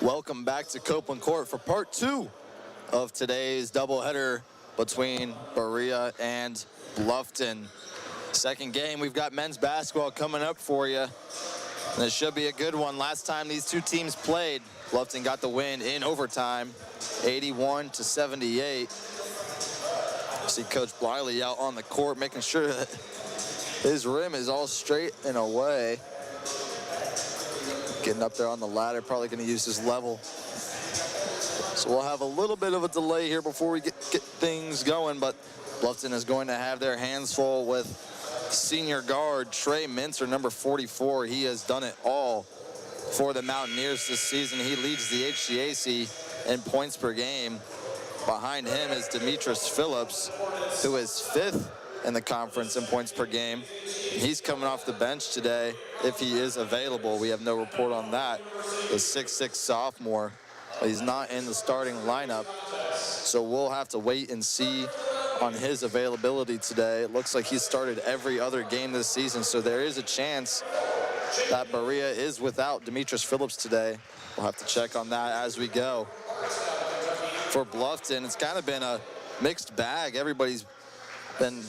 Welcome back to Copeland Court for part 2 of today's doubleheader between Berea and Bluffton. Second game, we've got men's basketball coming up for you. This should be a good one. Last time these two teams played, Bluffton got the win in overtime, 81-78. See Coach Bliley out on the court making sure that his rim is all straight and away. Getting up there on the ladder, probably going to use his level. So we'll have a little bit of a delay here before we get things going, but Bluffton is going to have their hands full with senior guard Trey Mintzer, number 44. He has done it all for the Mountaineers this season. He leads the HCAC in points per game. Behind him is Demetrius Phillips, who is 5th in the conference in points per game. He's coming off the bench today if he is available. We have no report on that. The 6'6" sophomore. He's not in the starting lineup, so we'll have to wait and see on his availability today. It looks like he's started every other game this season, so there is a chance that Berea is without Demetrius Phillips today. We'll have to check on that as we go. For Bluffton, it's kind of been a mixed bag. Everybody's been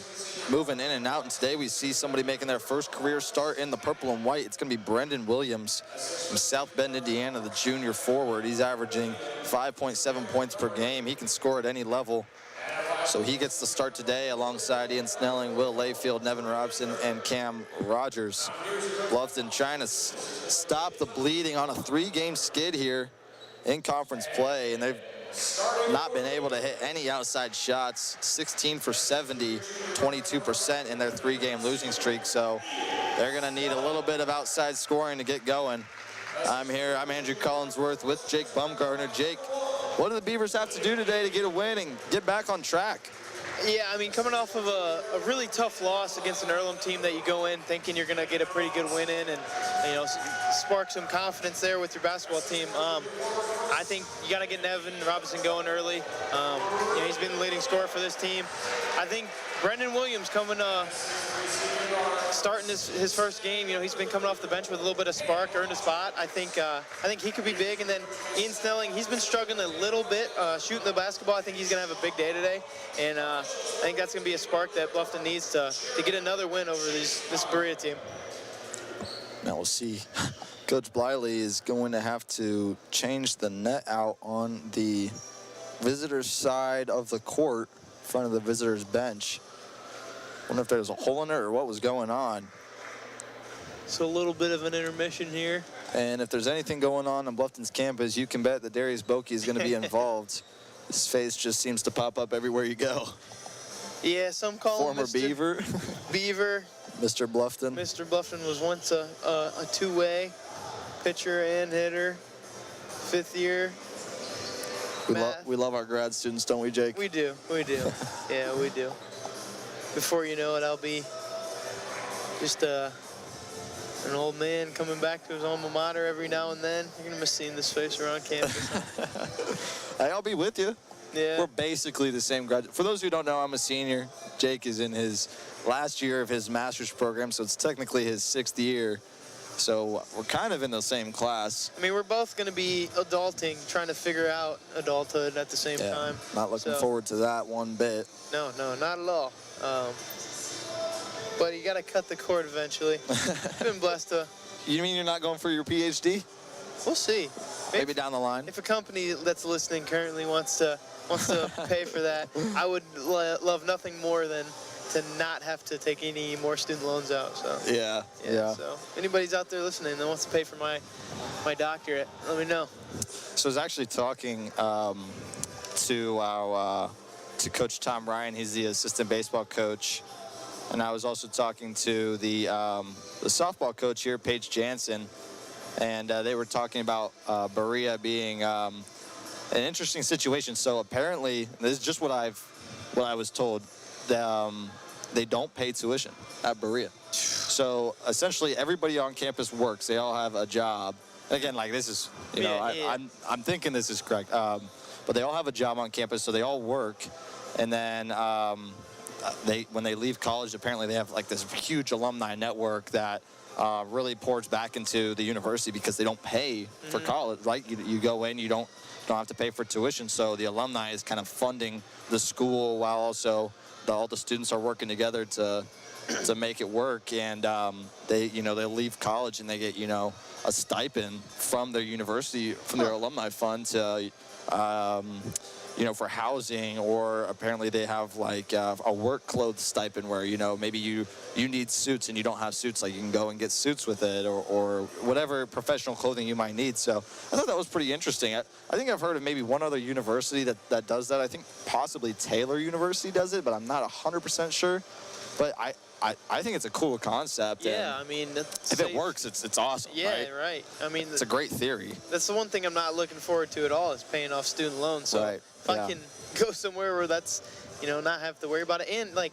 moving in and out, and today we see somebody making their first career start in the purple and white. It's going to be Brendan Williams from South Bend, Indiana, the junior forward. He's averaging 5.7 points per game. He can score at any level, so he gets the start today alongside Ian Snelling, Will Layfield, Nevin Robson, and Cam Rogers. Bluffton trying to stop the bleeding on a 3-game skid here in conference play, and they've not been able to hit any outside shots. 16 for 70, 22% in their 3-game losing streak. So they're going to need a little bit of outside scoring to get going. I'm Andrew Collinsworth with Jake Bumgardner. Jake, what do the Beavers have to do today to get a win and get back on track? Yeah, I mean, coming off of a really tough loss against an Earlham team that you go in thinking you're going to get a pretty good win in and, you know, spark some confidence there with your basketball team. I think you got to get Nevin Robinson going early. You know, he's been the leading scorer for this team. I think Brendan Williams starting his first game. You know, he's been coming off the bench with a little bit of spark, earned a spot. I think he could be big. And then Ian Snelling, he's been struggling a little bit shooting the basketball. I think he's going to have a big day today. And I think that's going to be a spark that Bluffton needs to get another win over this Berea team. Now we'll see. Coach Bliley is going to have to change the net out on the visitors' side of the court, in front of the visitors' bench. Wonder if there's a hole in it or what was going on. So a little bit of an intermission here. And if there's anything going on Bluffton's campus, you can bet that Darius Bokey is going to be involved. His face just seems to pop up everywhere you go. Yeah, some call him Former Beaver. Beaver. Mr. Bluffton. Mr. Bluffton was once a two-way pitcher and hitter. 5th year. We love our grad students, don't we, Jake? We do. Yeah, we do. Before you know it, I'll be just an old man coming back to his alma mater every now and then. You're going to miss seeing this face around campus. Hey, I'll be with you. Yeah. We're basically the same graduate. For those who don't know, I'm a senior. Jake is in his last year of his master's program, so it's technically his 6th year. So we're kind of in the same class. I mean, we're both going to be adulting, trying to figure out adulthood at the same time. Not looking forward to that one bit. No, not at all. But you got to cut the cord eventually. Been blessed to. You mean you're not going for your PhD? We'll see. Maybe down the line. If a company that's listening currently wants to pay for that, I would love nothing more than to not have to take any more student loans out. So yeah. So if anybody's out there listening that wants to pay for my doctorate, let me know. So I was actually talking to Coach Tom Ryan. He's the assistant baseball coach, and I was also talking to the softball coach here, Paige Jansen, and they were talking about Berea being an interesting situation. So apparently, this is just what I was told. They don't pay tuition at Berea. So essentially, everybody on campus works. They all have a job. And again, like this is, you know, I'm thinking this is correct. But they all have a job on campus, so they all work. And then when they leave college, apparently they have like this huge alumni network that really pours back into the university because they don't pay for college, right? You go in, you don't have to pay for tuition, so the alumni is kind of funding the school while also all the students are working together to make it work. And they leave college and they get a stipend from their university, from their alumni fund to for housing, or apparently they have like a work clothes stipend where maybe you need suits and you don't have suits, like you can go and get suits with it, or whatever professional clothing you might need. So I thought that was pretty interesting. I think I've heard of maybe one other university that does that. I think possibly Taylor University does it, but I'm not 100% sure. But I think it's a cool concept. Yeah, I mean, if it works, it's awesome. Yeah, right. I mean, it's a great theory. That's the one thing I'm not looking forward to at all, is paying off student loans. So if I can go somewhere where that's, not have to worry about it, and like,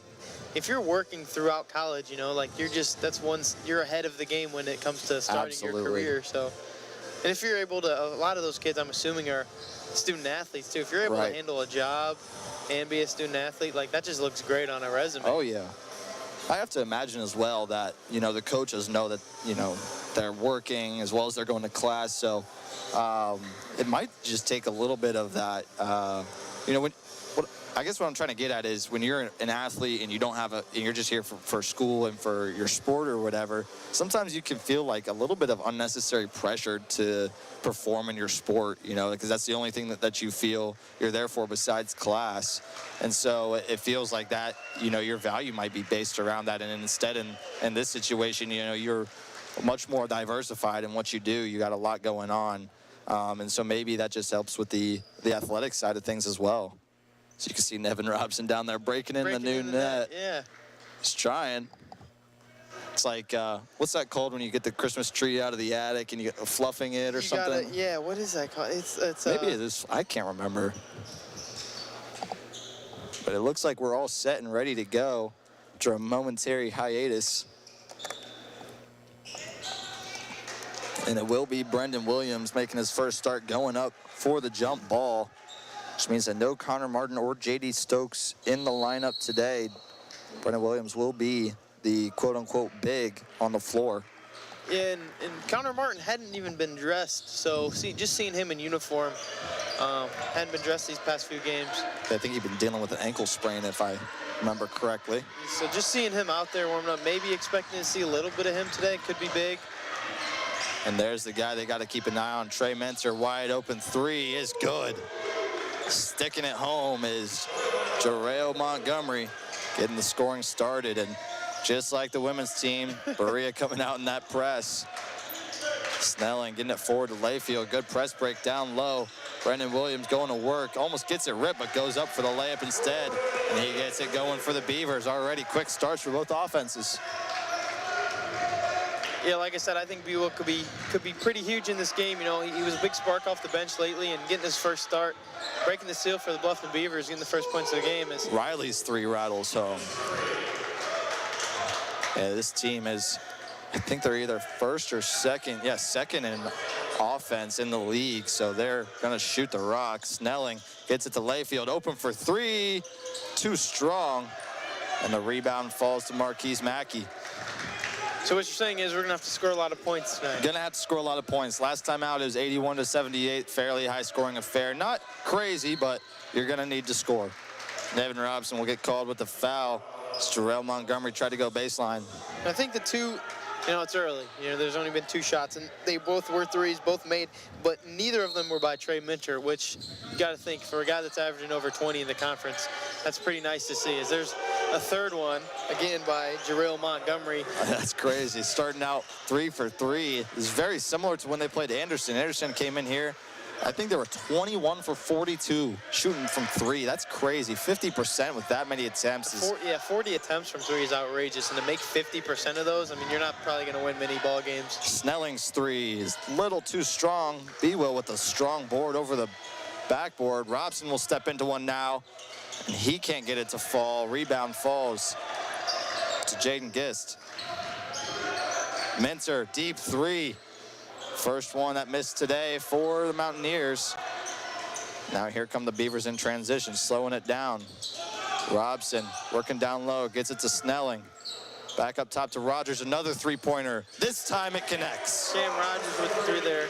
if you're working throughout college, like you're ahead of the game when it comes to starting your career. So, and if you're able to, a lot of those kids, I'm assuming, are student athletes too. If you're able to handle a job and be a student athlete, like, that just looks great on a resume. Oh yeah. I have to imagine as well that, the coaches know that, they're working as well as they're going to class. So it might just take a little bit of that, I guess what I'm trying to get at is when you're an athlete and you don't have and you're just here for school and for your sport or whatever, sometimes you can feel like a little bit of unnecessary pressure to perform in your sport, because that's the only thing that you feel you're there for besides class. And so it feels like that, your value might be based around that. And instead in this situation, you're much more diversified in what you do. You got a lot going on. And so maybe that just helps with the athletic side of things as well. So you can see Nevin Robson down there breaking in the new net. Yeah. He's trying. It's like, what's that called when you get the Christmas tree out of the attic and you get fluffing it or something? Yeah, what is that called? Maybe it is. I can't remember. But it looks like we're all set and ready to go after a momentary hiatus. And it will be Brendan Williams making his first start going up for the jump ball, which means that no Connor Martin or J.D. Stokes in the lineup today. Brendan Williams will be the quote-unquote big on the floor. Yeah, and Connor Martin hadn't even been dressed, so just seeing him in uniform, hadn't been dressed these past few games. I think he'd been dealing with an ankle sprain, if I remember correctly. So just seeing him out there warming up, maybe expecting to see a little bit of him today, could be big. And there's the guy they got to keep an eye on. Trey Mentzer, wide open three is good. Sticking it home is Jarrell Montgomery, getting the scoring started. And just like the women's team, Berea coming out in that press. Snelling getting it forward to Layfield. Good press break down low. Brendan Williams going to work. Almost gets it ripped, but goes up for the layup instead. And he gets it going for the Beavers. Already quick starts for both offenses. Yeah, like I said, I think Buell could be pretty huge in this game. He was a big spark off the bench lately, and getting his first start, breaking the seal for the Bluffton Beavers, getting the first points of the game. Riley's three rattles home. Yeah, this team is, I think they're either first or second. Yeah, second in offense in the league. So they're going to shoot the rock. Snelling gets it to Layfield. Open for three. Too strong. And the rebound falls to Marquise Mackey. So what you're saying is we're going to have to score a lot of points tonight. Going to have to score a lot of points. Last time out, it was 81-78. Fairly high-scoring affair. Not crazy, but you're going to need to score. Nevin Robson will get called with the foul. Jarrell Montgomery tried to go baseline. I think the two, it's early. There's only been two shots, and they both were threes, both made, but neither of them were by Trey Mentzer, which you got to think, for a guy that's averaging over 20 in the conference, that's pretty nice to see. As there's a third one, again, by Jarrell Montgomery. That's crazy. Starting out 3 for 3 is very similar to when they played Anderson. Anderson came in here. I think they were 21 for 42 shooting from 3. That's crazy. 50% with that many attempts. 40 attempts from 3 is outrageous. And to make 50% of those, I mean, you're not probably going to win many ball games. Snelling's 3 is a little too strong. Bewell with a strong board over the backboard. Robson will step into one now. And he can't get it to fall. Rebound falls to Jaden Gist. Mentzer, deep 3. First one that missed today for the Mountaineers. Now here come the Beavers in transition, slowing it down. Robson working down low, gets it to Snelling. Back up top to Rogers, another three-pointer. This time it connects. Cam Rogers with the three there.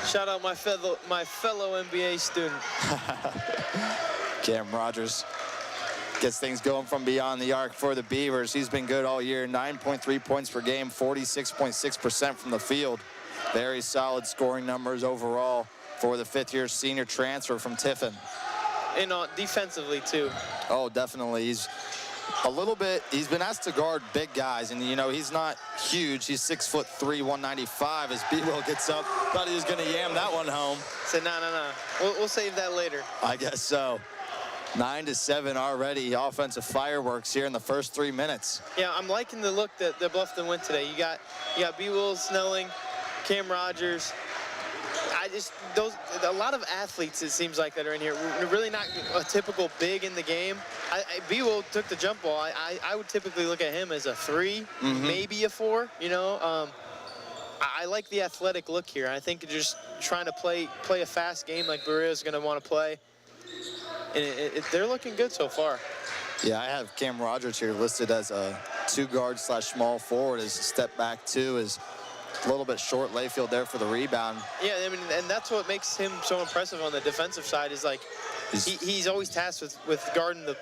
Shout out my fellow NBA student. Cam Rogers gets things going from beyond the arc for the Beavers. He's been good all year, 9.3 points per game, 46.6% from the field. Very solid scoring numbers overall for the fifth-year senior transfer from Tiffin. And defensively, too. Oh, definitely. He's been asked to guard big guys, and, you know, he's not huge. He's 6'3", 195. As B-Will gets up, thought he was going to yam that one home. Said, no. We'll save that later. I guess so. 9-7 already. Offensive fireworks here in the first 3 minutes. Yeah, I'm liking the look that Bluffton went today. You got B-Will, Snelling, Cam Rogers. A lot of athletes, it seems like, that are in here. We're really not a typical big in the game. B-Will took the jump ball. I would typically look at him as a 3, maybe a 4, you know. I like the athletic look here. I think just trying to play a fast game like Berea is going to want to play. And they're looking good so far. Yeah, I have Cam Rogers here listed as a 2-guard / small forward. His step back 2 is a little bit short. Layfield there for the rebound. Yeah, I mean, and that's what makes him so impressive on the defensive side is, like, he's always tasked with guarding the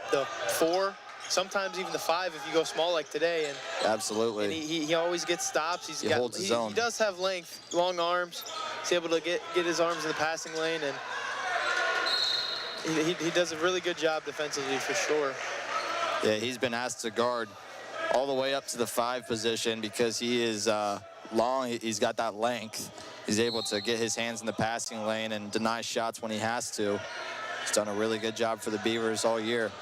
4, sometimes even the 5 if you go small like today. And absolutely. And he always gets stops. He holds his own. He does have length, long arms. He's able to get his arms in the passing lane, and he does a really good job defensively for sure. Yeah, he's been asked to guard all the way up to the 5 position because he is long. He's got that length. He's able to get his hands in the passing lane and deny shots when he has to. He's done a really good job for the Beavers all year.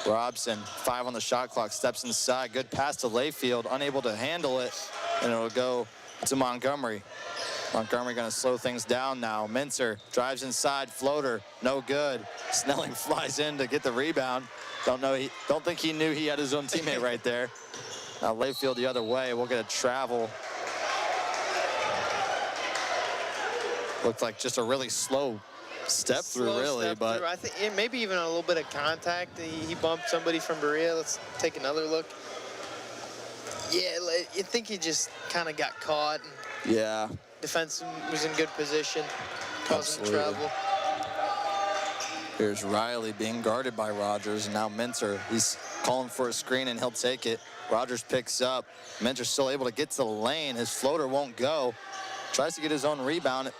Robson, 5 on the shot clock, steps inside. Good pass to Layfield, unable to handle it, and it'll go to Montgomery. Montgomery going to slow things down now. Mincer drives inside, floater, no good. Snelling flies in to get the rebound. Don't think he knew he had his own teammate right there. Now Layfield the other way. We'll get a travel. Looked like just a really slow step through, really, but I think maybe even a little bit of contact. He bumped somebody from Berea. Let's take another look. Yeah, you think he just kind of got caught. Yeah. Defense was in good position, causing trouble. Here's Riley being guarded by Rogers, and now Mincer. He's calling for a screen, and he'll take it. Rogers picks up. Mincer's still able to get to the lane. His floater won't go. Tries to get his own rebound. It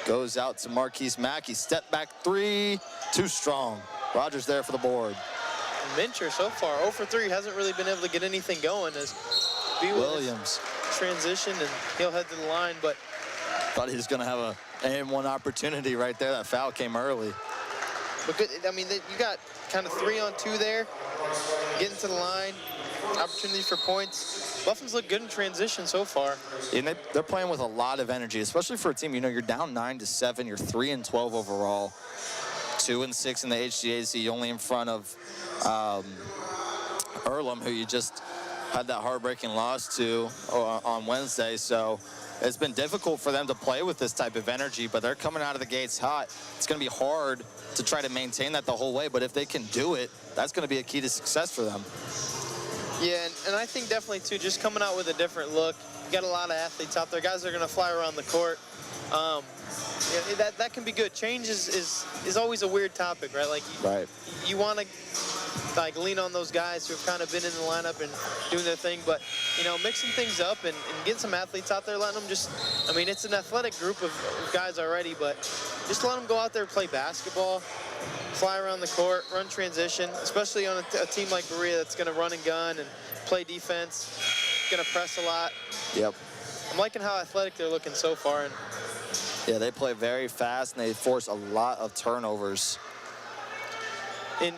goes out to Marquise Mackey. Step back 3, too strong. Rogers there for the board. Mincer so far 0 for 3, hasn't really been able to get anything going as Williams transition, and he'll head to the line, but thought he was going to have a and-1 opportunity right there. That foul came early. But good, I mean, you got kind of 3-on-2 there, getting to the line, opportunity for points. Bluffton's look good in transition so far. And they're playing with a lot of energy, especially for a team, you know, you're down 9-7, you're 3-12 overall, 2-6 in the HGAC, only in front of Earlham, who you just had that heartbreaking loss to on Wednesday. So it's been difficult for them to play with this type of energy, but they're coming out of the gates hot. It's going to be hard to try to maintain that the whole way, but if they can do it, that's going to be a key to success for them. Yeah, and I think definitely, too, just coming out with a different look. You got a lot of athletes out there. Guys are going to fly around the court. Yeah, that can be good. Change is always a weird topic, right? Like, you want to, like, lean on those guys who have kind of been in the lineup and doing their thing, but, you know, mixing things up and getting some athletes out there, letting them just, I mean, it's an athletic group of guys already, but just let them go out there and play basketball, fly around the court, run transition, especially on a team like Berea that's going to run and gun and play defense, going to press a lot. Yep. I'm liking how athletic they're looking so far. And yeah, they play very fast, and they force a lot of turnovers. And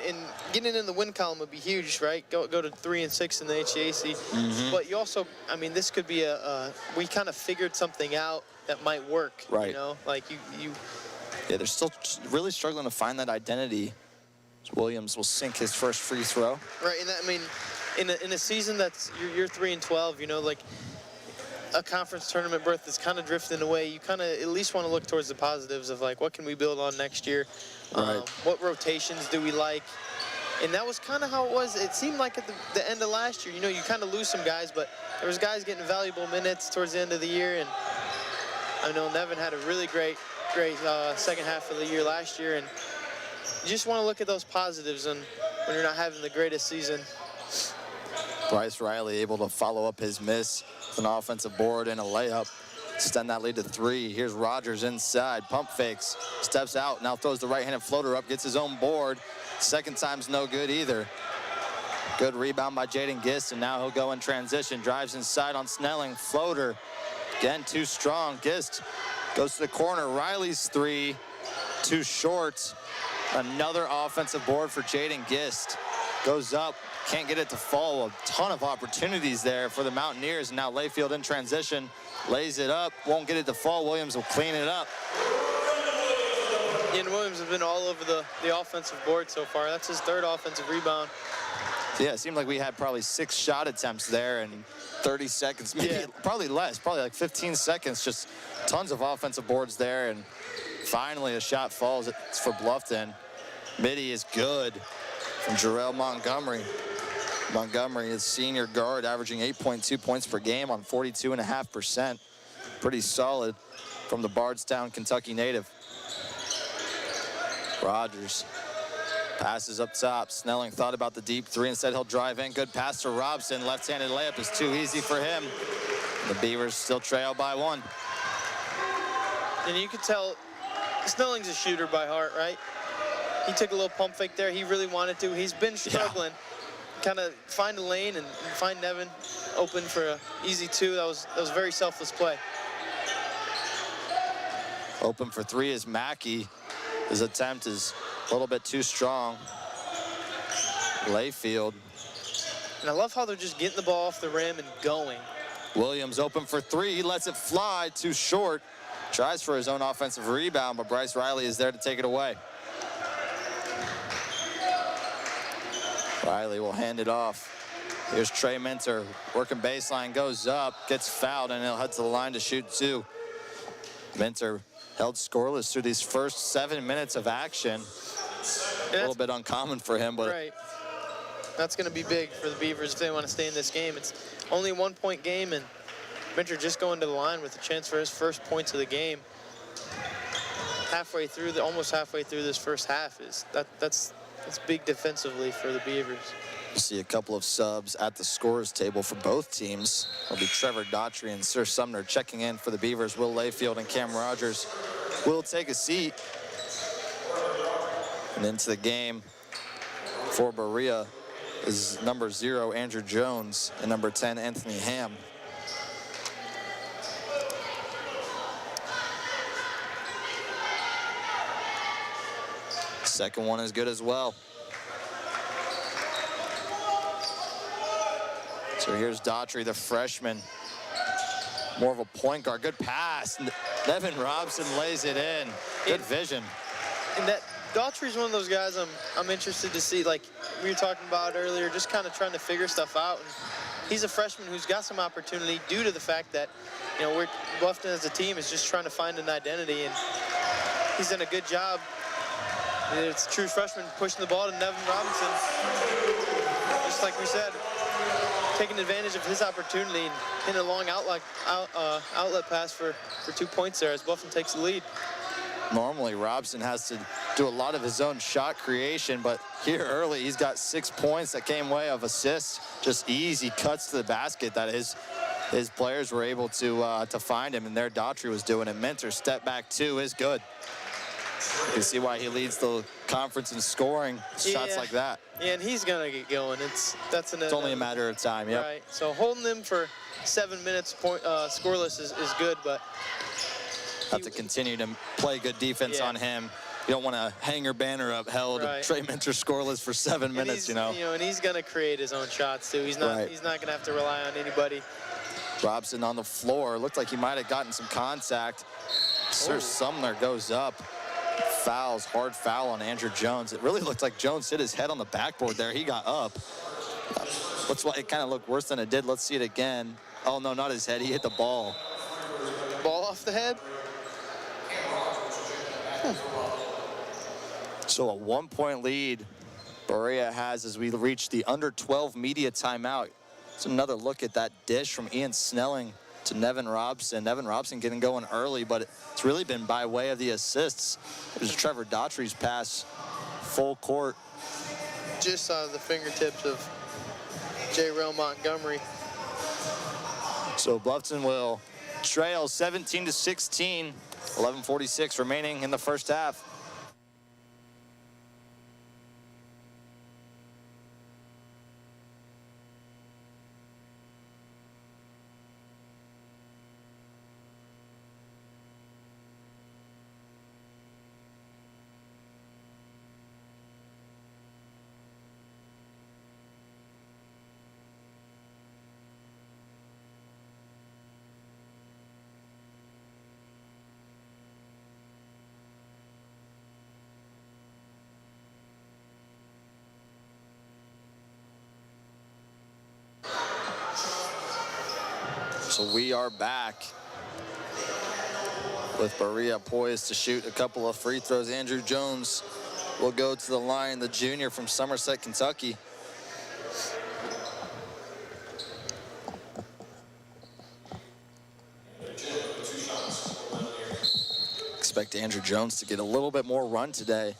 getting in the win column would be huge, right? Go to 3-6 in the HGAC. But you also, I mean, this could be we kind of figured something out that might work. Right. You know, like you. Yeah, they're still really struggling to find that identity. Williams will sink his first free throw. Right, and I mean, in a season that's you're 3-12, you know, like a conference tournament berth that's kind of drifting away. You kind of at least want to look towards the positives of, like, what can we build on next year? Right. What rotations do we like? And that was kind of how it was. It seemed like at the end of last year, you know, you kind of lose some guys, but there was guys getting valuable minutes towards the end of the year. And I know Nevin had a really great second half of the year last year. And you just want to look at those positives and when you're not having the greatest season. Bryce Riley able to follow up his miss with an offensive board and a layup. Extend that lead to 3. Here's Rogers inside, pump fakes, steps out, now throws the right-handed floater up, gets his own board. Second time's no good either. Good rebound by Jaden Gist, and now he'll go in transition. Drives inside on Snelling, floater. Again, too strong. Gist goes to the corner. Riley's 3, too short. Another offensive board for Jaden Gist. Goes up, can't get it to fall. A ton of opportunities there for the Mountaineers. And now Layfield in transition, lays it up, won't get it to fall. Williams will clean it up. Ian Williams has been all over the offensive board so far. That's his 3rd offensive rebound. Yeah, it seemed like we had probably 6 shot attempts there in 30 seconds, maybe probably less, probably like 15 seconds. Just tons of offensive boards there, and finally a shot falls. It's for Bluffton. Midi is good from Jarrell Montgomery. Montgomery is senior guard, averaging 8.2 points per game on 42.5%. Pretty solid from the Bardstown, Kentucky native. Rogers passes up top. Snelling thought about the deep 3. Instead, he'll drive in. Good pass to Robson. Left-handed layup is too easy for him. The Beavers still trail by 1. And you could tell Snelling's a shooter by heart, right? He took a little pump fake there. He really wanted to. He's been struggling. Kind of find a lane and find Nevin open for an easy 2. That was very selfless play. Open for 3 is Mackey. His attempt is a little bit too strong. Layfield. And I love how they're just getting the ball off the rim and going. Williams open for 3. He lets it fly, too short. Tries for his own offensive rebound, but Bryce Riley is there to take it away. Riley will hand it off. Here's Trey Minter working baseline, goes up, gets fouled, and he'll head to the line to shoot 2. Minter held scoreless through these first 7 minutes of action. A little bit uncommon for him, but right. That's going to be big for the Beavers if they want to stay in this game. It's only a 1-point game, and Minter just going to the line with a chance for his first points of the game. Almost halfway through this first half that's big defensively for the Beavers. We'll see a couple of subs at the scorers table for both teams. It'll be Trevor Daughtry and Sir Sumner checking in for the Beavers. Will Layfield and Cam Rogers will take a seat. And into the game for Berea is number 0, Andrew Jones, and number 10, Anthony Ham. Second one is good as well. So here's Daughtry, the freshman. More of a point guard. Good pass. Nevin Robson lays it in. Good vision. And that Daughtry's one of those guys I'm interested to see, like we were talking about earlier, just kind of trying to figure stuff out. And he's a freshman who's got some opportunity due to the fact that, you know, Bluffton as a team is just trying to find an identity, and he's done a good job. It's a true freshman pushing the ball to Nevin Robinson. Just like we said, taking advantage of his opportunity and hitting a long outlet pass for 2 points there as Bluffton takes the lead. Normally, Robson has to do a lot of his own shot creation, but here early, he's got 6 points that came way of assists. Just easy cuts to the basket that his players were able to find him, and there Daughtry was doing it. Minter step back 2 is good. You can see why he leads the conference in scoring shots like that. Yeah, and he's gonna get going. It's only a matter of time. Yep. Right. So holding them for 7 minutes scoreless is good, but have to continue to play good defense on him. You don't want to hang your banner up held. Right. Trey Minter scoreless for 7 minutes. You know, and he's gonna create his own shots too. He's not gonna have to rely on anybody. Robson on the floor. Looked like he might have gotten some contact. Sir Sumner goes up. Fouls, hard foul on Andrew Jones. It really looked like Jones hit his head on the backboard there. He got up. Looks like it kind of looked worse than it did. Let's see it again. Oh, no, not his head. He hit the ball. Ball off the head? So a 1-point lead Berea has as we reach the under 12 media timeout. It's another look at that dish from Ian Snelling to Nevin Robson. Nevin Robson getting going early, but it's really been by way of the assists. There's Trevor Daughtry's pass, full court. Just out of the fingertips of J. Rel Montgomery. So Bluffton will trail 17-16, 11:46 remaining in the first half. So we are back with Berea poised to shoot a couple of free throws. Andrew Jones will go to the line, the junior from Somerset, Kentucky. Expect Andrew Jones to get a little bit more run today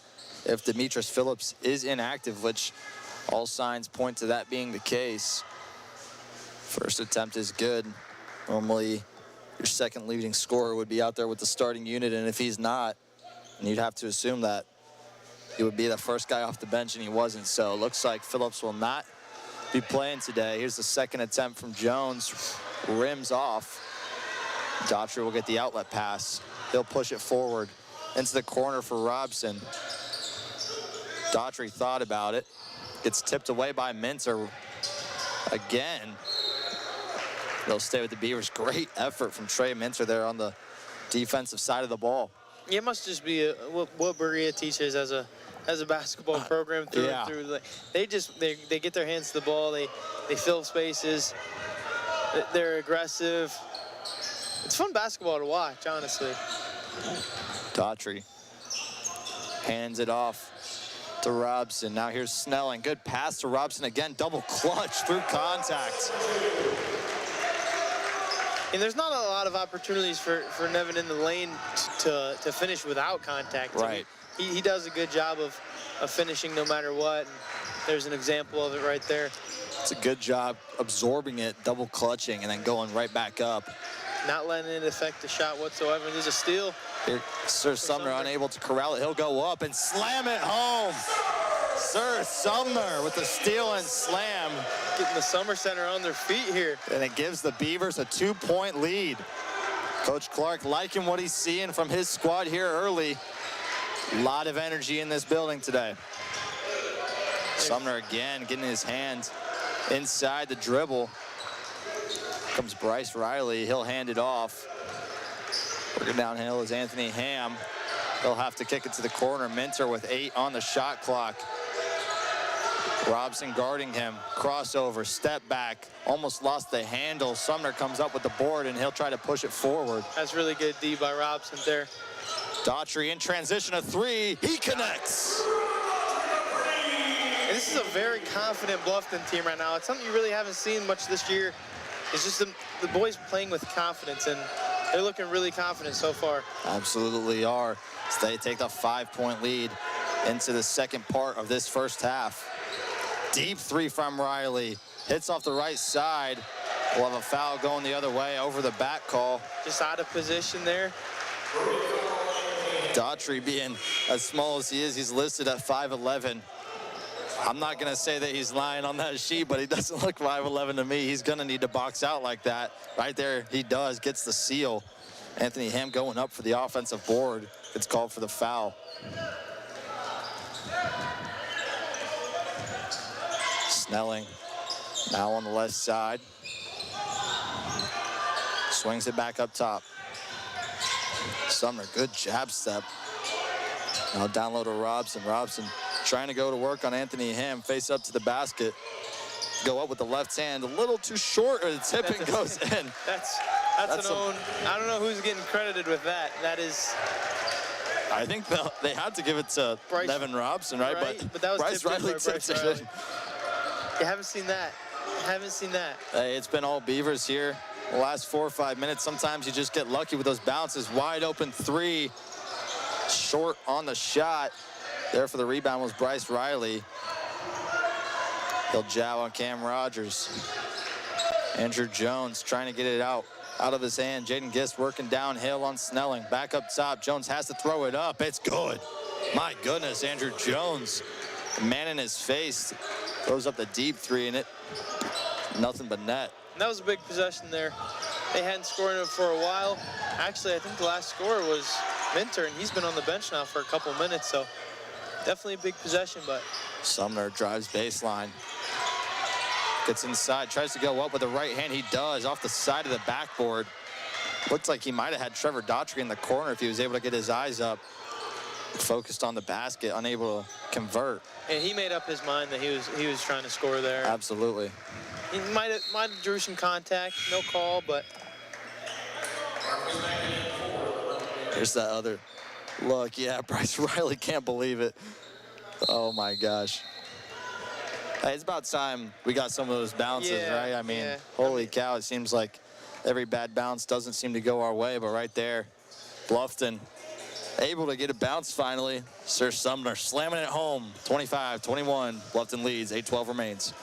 if Demetrius Phillips is inactive, which all signs point to that being the case. First attempt is good. Normally, your second leading scorer would be out there with the starting unit, and if he's not, and you'd have to assume that he would be the first guy off the bench, and he wasn't. So it looks like Phillips will not be playing today. Here's the second attempt from Jones. Rims off. Daughtry will get the outlet pass. He'll push it forward into the corner for Robson. Daughtry thought about it. Gets tipped away by Minter again. They'll stay with the Beavers. Great effort from Trey Minter there on the defensive side of the ball. Yeah, it must just be what Berea teaches as a basketball program through and through. They get their hands to the ball. They fill spaces. They're aggressive. It's fun basketball to watch, honestly. Daughtry hands it off to Robson. Now here's Snelling. Good pass to Robson again. Double clutch through contact. And there's not a lot of opportunities for Nevin in the lane to finish without contact. Right. He does a good job of finishing no matter what. And there's an example of it right there. It's a good job absorbing it, double clutching, and then going right back up. Not letting it affect the shot whatsoever. There's a steal. Here, Sir Sumner unable to corral it. He'll go up and slam it home. Sir Sumner with the steal and slam. Getting the Summer Center on their feet here. And it gives the Beavers a 2-point lead. Coach Clark liking what he's seeing from his squad here early. A lot of energy in this building today. Sumner again getting his hand inside the dribble. Comes Bryce Riley. He'll hand it off. Working downhill is Anthony Ham. He'll have to kick it to the corner. Minter with 8 on the shot clock. Robson guarding him. Crossover, step back. Almost lost the handle. Sumner comes up with the board, and he'll try to push it forward. That's really good D by Robson there. Daughtry in transition, a 3. He connects. And this is a very confident Bluffton team right now. It's something you really haven't seen much this year. It's just the boys playing with confidence, and they're looking really confident so far. Absolutely are. So they take the 5-point lead into the second part of this first half. Deep 3 from Riley. Hits off the right side. We'll have a foul going the other way over the back call. Just out of position there. Daughtry being as small as he is, he's listed at 5'11". I'm not going to say that he's lying on that sheet, but he doesn't look 5'11" to me. He's going to need to box out like that. Right there, he does, gets the seal. Anthony Ham going up for the offensive board. It's called for the foul. Snelling now on the left side. Swings it back up top. Sumner, good jab step. Now down low to Robson. Robson trying to go to work on Anthony Ham. Face up to the basket. Go up with the left hand. A little too short, or the tipping goes in. That's an own. I don't know who's getting credited with that. I think they had to give it to Nevin Robson, right? But that was Bryce Riley tipped it. You haven't seen that. Haven't seen that. Hey, it's been all Beavers here the last 4 or 5 minutes. Sometimes you just get lucky with those bounces. Wide open three. Short on the shot. There for the rebound was Bryce Riley. He'll jab on Cam Rogers. Andrew Jones trying to get it out of his hand. Jaden Gist working downhill on Snelling. Back up top. Jones has to throw it up. It's good. My goodness, Andrew Jones. Man in his face. Throws up the deep three, and it nothing but net. And that was a big possession there. They hadn't scored it for a while. Actually, I think the last scorer was Minter, and he's been on the bench now for a couple minutes, so definitely a big possession. But Sumner drives baseline. Gets inside, tries to go up with the right hand. He does, off the side of the backboard. Looked like he might have had Trevor Daughtry in the corner if he was able to get his eyes up. Focused on the basket, unable to convert. And he made up his mind that he was trying to score there. Absolutely. He might have drew some contact, no call, but here's that other look. Yeah, Bryce Riley can't believe it. Oh my gosh. Hey, it's about time we got some of those bounces, right? I mean, holy cow, it seems like every bad bounce doesn't seem to go our way, but right there, Bluffton able to get a bounce finally. Sir Sumner slamming it home, 25-21. Bluffton leads, 8-12 remains.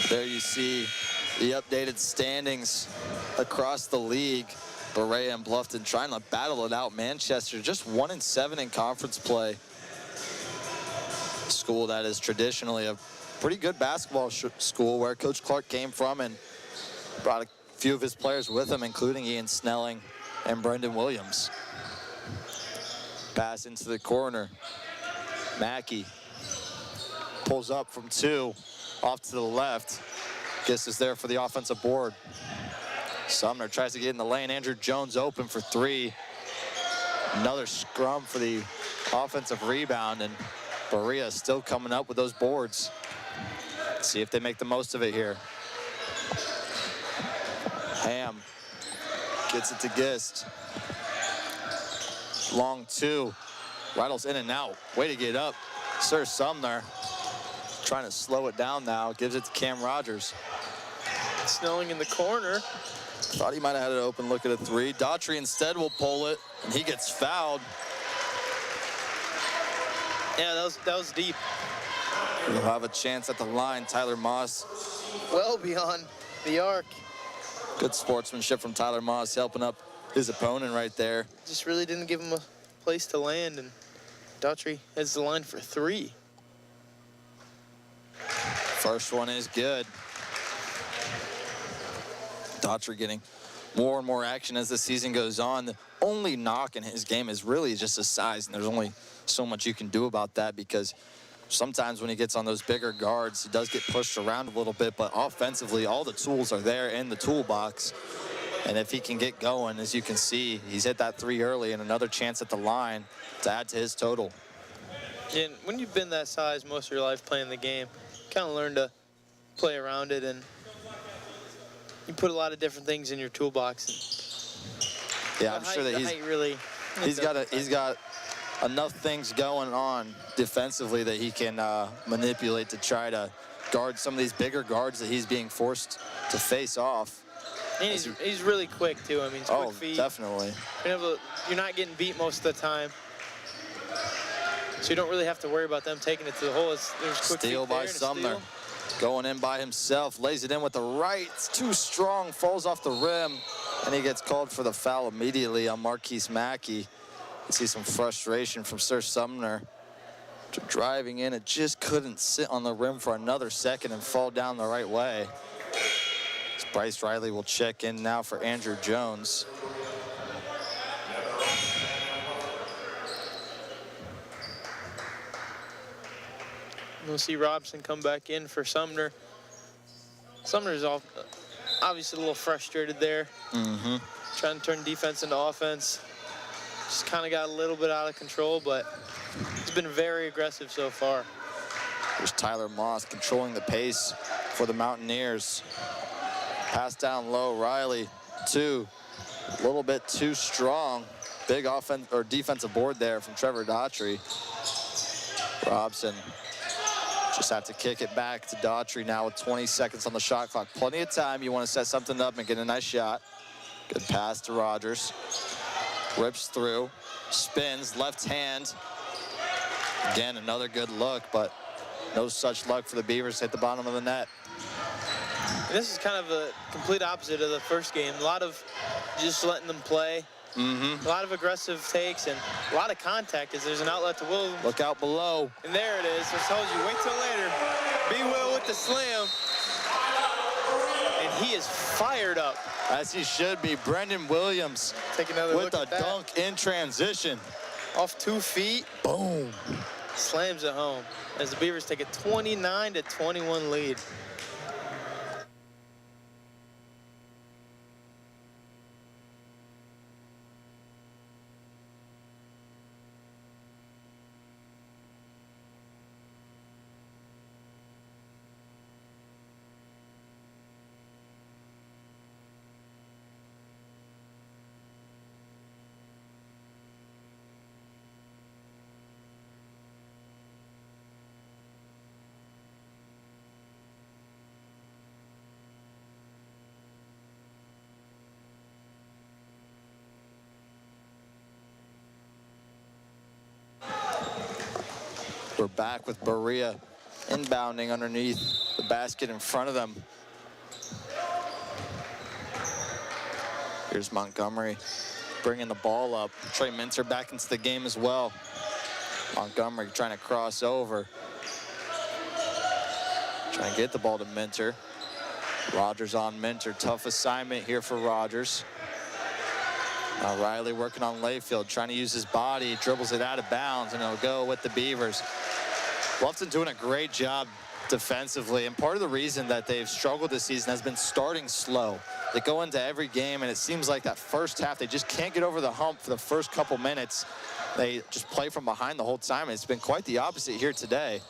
There you see the updated standings across the league. Berea and Bluffton trying to battle it out. Manchester just 1-7 in conference play. School that is traditionally a pretty good basketball school where Coach Clark came from and brought a few of his players with him, including Ian Snelling and Brendan Williams. Pass into the corner. Mackey pulls up from two. Off to the left. Gist is there for the offensive board. Sumner tries to get in the lane. Andrew Jones open for three. Another scrum for the offensive rebound, and Berea still coming up with those boards. Let's see if they make the most of it here. Ham gets it to Gist. Long two. Rattles in and out. Way to get up. Sir Sumner trying to slow it down now. Gives it to Cam Rogers. Snelling in the corner. Thought he might have had an open look at a three. Daughtry instead will pull it, and he gets fouled. Yeah, that was deep. He'll have a chance at the line. Tyler Moss. Well beyond the arc. Good sportsmanship from Tyler Moss, helping up his opponent right there. Just really didn't give him a place to land, and Daughtry has the line for three. First one is good. Daughtry getting more and more action as the season goes on. The only knock in his game is really just his size, and there's only so much you can do about that, because sometimes when he gets on those bigger guards, he does get pushed around a little bit, but offensively, all the tools are there in the toolbox. And if he can get going, as you can see, he's hit that three early and another chance at the line to add to his total. Yeah, and when you've been that size most of your life playing the game, you kind of learn to play around it, and you put a lot of different things in your toolbox. Yeah, I'm sure that he's got enough things going on defensively that he can manipulate to try to guard some of these bigger guards that he's being forced to face off. And he's really quick too. I mean, quick feet. Definitely. You're not getting beat most of the time. So you don't really have to worry about them taking it to the hole. There's quick Steal feet there by and a Sumner. steal. Going in by himself, lays it in with the right. It's too strong, falls off the rim, and he gets called for the foul immediately on Marquise Mackey. You see some frustration from Sir Sumner. Driving in, it just couldn't sit on the rim for another second and fall down the right way. Bryce Riley will check in now for Andrew Jones. We'll see Robson come back in for Sumner. Sumner's obviously a little frustrated there. Trying to turn defense into offense. Just kind of got a little bit out of control, but he's been very aggressive so far. There's Tyler Moss controlling the pace for the Mountaineers. Pass down low, Riley, two, a little bit too strong. Big offense or defensive board there from Trevor Daughtry. Robson just have to kick it back to Daughtry now with 20 seconds on the shot clock. Plenty of time. You want to set something up and get a nice shot. Good pass to Rogers. Rips through, spins, left hand. Again, another good look, but no such luck for the Beavers. Hit the bottom of the net. And this is kind of a complete opposite of the first game. A lot of just letting them play. A lot of aggressive takes and a lot of contact as there's an outlet to Will. Look out below. And there it is. I told you, wait till later. B. Will with the slam. And he is fired up. As he should be. Brendan Williams Take another with look a at that. dunk in transition. Off 2 feet. Boom. Slams it home as the Beavers take a 29-21 lead. We're back with Berea inbounding underneath the basket in front of them. Here's Montgomery bringing the ball up. Trey Minter back into the game as well. Montgomery trying to cross over. Trying to get the ball to Minter. Rogers on Minter. Tough assignment here for Rogers. Now Riley working on Layfield, trying to use his body, dribbles it out of bounds, and it'll go with the Beavers. Bluffton doing a great job defensively, and part of the reason that they've struggled this season has been starting slow. They go into every game, and it seems like that first half, they just can't get over the hump for the first couple minutes. They just play from behind the whole time. It's been quite the opposite here today.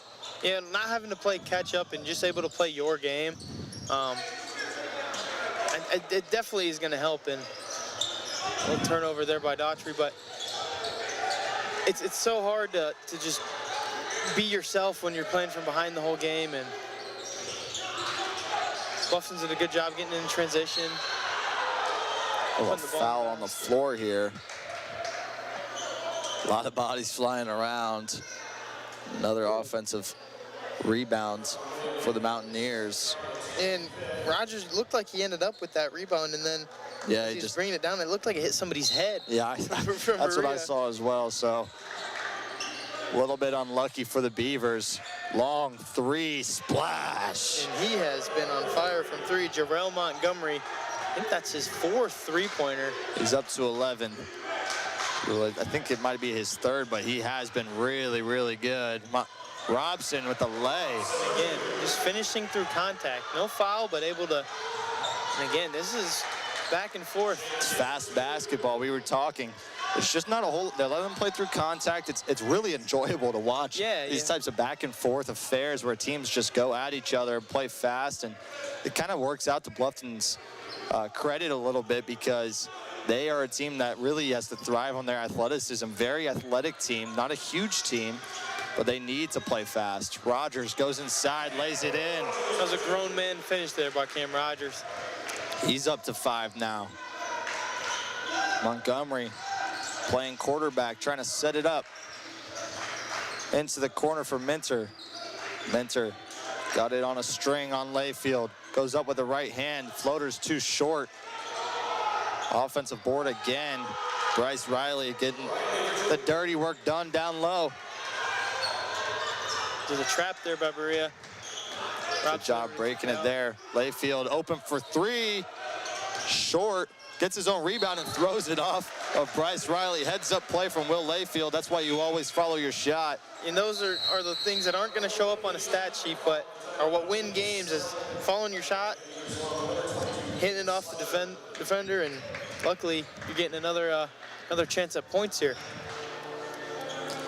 Yeah, not having to play catch up and just able to play your game. It definitely is going to help. And a little turnover there by Daughtry, but it's so hard to just be yourself when you're playing from behind the whole game. And Bluffton's did a good job getting in transition. Oh, a foul on the floor here. A lot of bodies flying around. Another offensive rebound for the Mountaineers. And Rogers looked like he ended up with that rebound, and then yeah, he just bringing it down. It looked like it hit somebody's head. Yeah, that's what I saw as well. So a little bit unlucky for the Beavers. Long three, splash. And he has been on fire from three. Jarrell Montgomery, I think that's his 4th three-pointer. He's up to 11. I think it might be his 3rd, but he has been really, really good. Robson with the lay. Again, just finishing through contact. No foul, but able to. And again, this is back and forth. It's fast basketball. We were talking. It's just not a whole. They let them play through contact. It's really enjoyable to watch. These types of back and forth affairs where teams just go at each other and play fast, and it kind of works out to Bluffton's credit a little bit because they are a team that really has to thrive on their athleticism. Very athletic team, not a huge team, but they need to play fast. Rogers goes inside, lays it in. That was a grown man finish there by Cam Rogers. He's up to 5 now. Montgomery playing quarterback, trying to set it up. into the corner for Minter. Minter got it on a string on Layfield. Goes up with the right hand. Floater's too short. Offensive board again. Bryce Riley getting the dirty work done down low. There's a trap there by Berea. Good job breaking it there. Layfield open for three. Short. Gets his own rebound and throws it off of Bryce Riley. Heads up play from Will Layfield. That's why you always follow your shot. And those are the things that aren't going to show up on a stat sheet, but are what win games, is following your shot, hitting it off the defender, and luckily you're getting another chance at points here.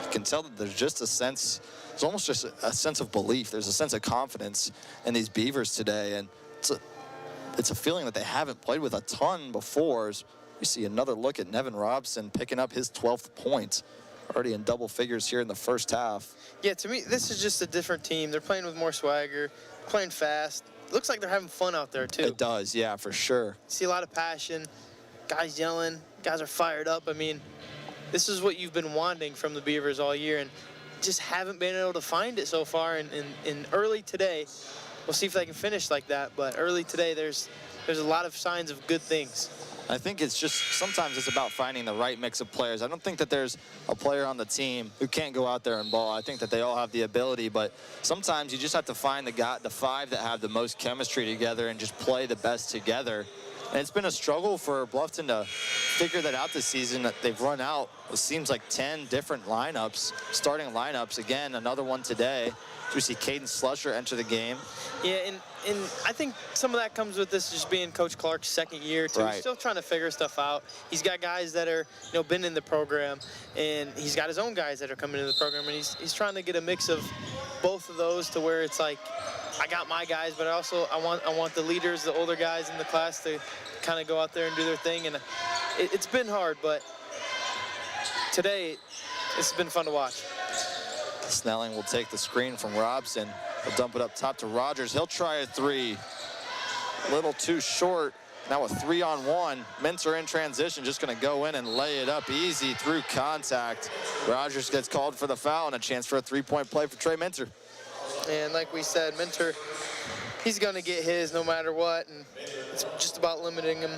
You can tell that there's just a sense, it's almost just a sense of belief. There's a sense of confidence in these Beavers today, and it's a feeling that they haven't played with a ton before. As we see another look at Nevin Robson picking up his 12th point, already in double figures here in the first half. Yeah, to me, this is just a different team. They're playing with more swagger, playing fast. Looks like they're having fun out there, too. It does, yeah, for sure. See a lot of passion, guys yelling, guys are fired up. I mean, this is what you've been wanting from the Beavers all year, and just haven't been able to find it so far. In early today, we'll see if they can finish like that, but early today, there's a lot of signs of good things. I think it's just, sometimes it's about finding the right mix of players. I don't think that there's a player on the team who can't go out there and ball. I think that they all have the ability, but sometimes you just have to find the five that have the most chemistry together and just play the best together. And it's been a struggle for Bluffton to figure that out this season. That they've run out, it seems like 10 different lineups, starting lineups. Again, another one today. We see Caden Slusher enter the game. Yeah, and I think some of that comes with this just being Coach Clark's second year, too. Right. He's still trying to figure stuff out. He's got guys that are, been in the program, and he's got his own guys that are coming into the program, and he's trying to get a mix of both of those to where it's like, I got my guys, but I want the leaders, the older guys in the class to kind of go out there and do their thing. And it's been hard, but today it's been fun to watch. Snelling will take the screen from Robson. He'll dump it up top to Rogers. He'll try a three. A little too short. Now a 3-on-1. Minter in transition, just going to go in and lay it up easy through contact. Rogers gets called for the foul and a chance for a three-point play for Trey Minter. And like we said, Minter, he's going to get his no matter what, and it's just about limiting him.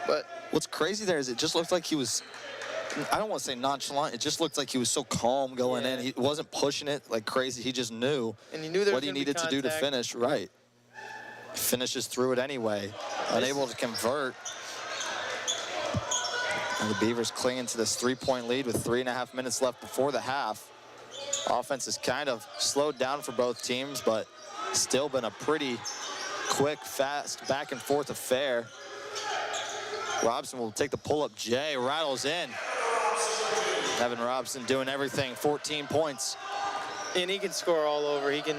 But what's crazy there is it just looked like he was, I don't want to say nonchalant, it just looked like he was so calm going in. He wasn't pushing it like crazy. He just knew, and he knew what he needed to do to finish. Right. Finishes through it anyway. Unable to convert. And the Beavers clinging to this 3-point lead with 3.5 minutes left before the half. Offense is kind of slowed down for both teams, but still been a pretty quick, fast, back and forth affair. Robson will take the pull-up J, rattles in. Nevin Robson doing everything, 14 points. And he can score all over. He can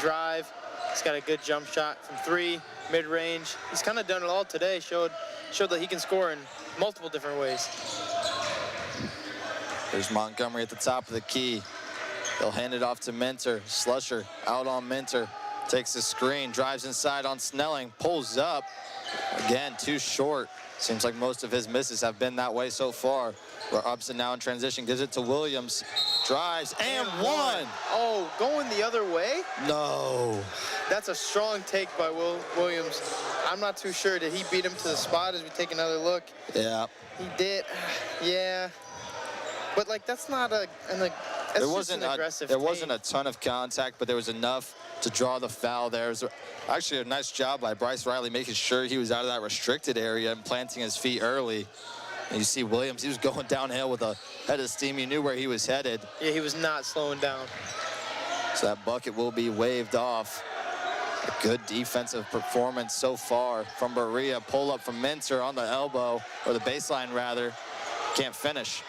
drive. He's got a good jump shot from 3, mid-range. He's kind of done it all today. Showed that he can score in multiple different ways. There's Montgomery at the top of the key. They'll hand it off to Minter. Slusher out on Minter. Takes the screen, drives inside on Snelling, pulls up. Again, too short. Seems like most of his misses have been that way so far. Robson now in transition, gives it to Williams. Drives and one. Oh, going the other way? No. That's a strong take by Williams. I'm not too sure. Did he beat him to the spot as we take another look? Yeah. He did. Yeah. But, like, that's not an aggressive there wasn't a ton of contact, but there was enough to draw the foul there. It was actually a nice job by Bryce Riley making sure he was out of that restricted area and planting his feet early. And you see Williams, he was going downhill with a head of steam. He knew where he was headed. Yeah, he was not slowing down. So that bucket will be waved off. A good defensive performance so far from Berea. Pull up from Minter on the elbow, or the baseline rather. Can't finish.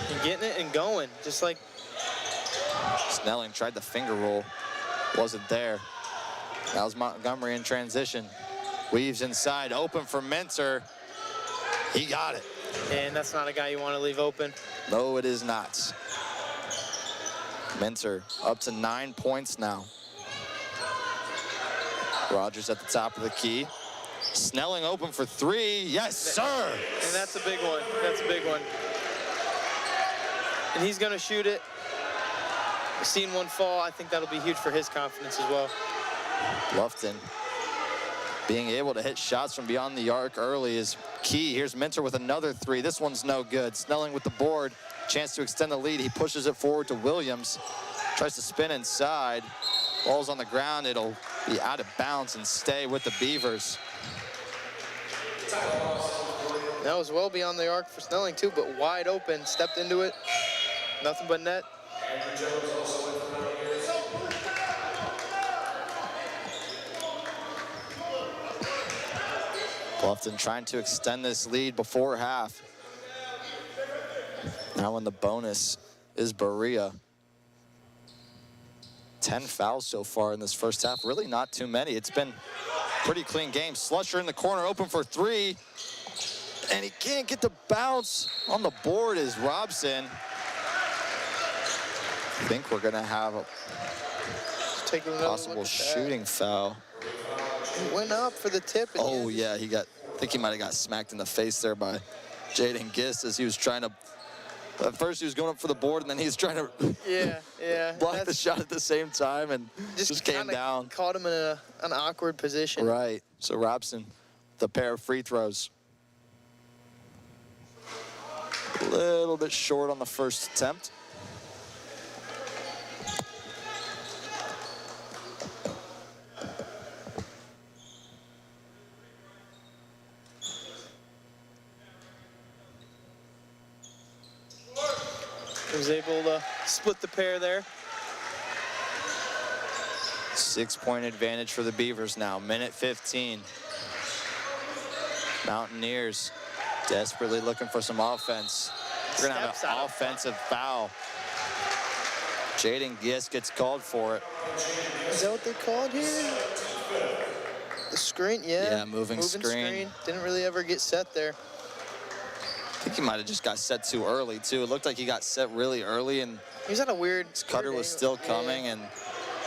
And getting it and going, just like Snelling tried the finger roll. Wasn't there. Now's Montgomery in transition. Weaves inside, open for Minter. He got it. And that's not a guy you want to leave open. No, it is not. Minter up to 9 points now. Rogers at the top of the key. Snelling open for 3. Yes, sir. And that's a big one. That's a big one. And he's going to shoot it. seeing one fall, I think that'll be huge for his confidence as well. Bluffton being able to hit shots from beyond the arc early is key. Here's Minter with another three. This one's no good. Snelling with the board. Chance to extend the lead. He pushes it forward to Williams. Tries to spin inside. Ball's on the ground. It'll be out of bounds and stay with the Beavers. That was well beyond the arc for Snelling too, but wide open. Stepped into it. Nothing but net. Bluffton trying to extend this lead before half. Now in the bonus is Berea. 10 fouls so far in this first half. Really not too many. It's been a pretty clean game. Slusher in the corner, open for three. And he can't get the bounce. On the board is Robson. I think we're gonna have a possible shooting foul. He went up for the tip. Oh yeah, I think he might have got smacked in the face there by Jaden Gist as he was trying to, at first he was going up for the board and then he was trying to block the shot at the same time and just came down. Caught him in an awkward position. Right, so Robson, the pair of free throws. A little bit short on the first attempt. Was able to split the pair there. 6-point advantage for the Beavers now. Minute 15. Mountaineers desperately looking for some offense. We're gonna have an offensive foul. Jaden Gist gets called for it. Is that what they called here? The screen, yeah. Yeah, moving screen. Didn't really ever get set there. I think he might have just got set too early too. It looked like he got set really early and he was at a weird. His cutter was still coming and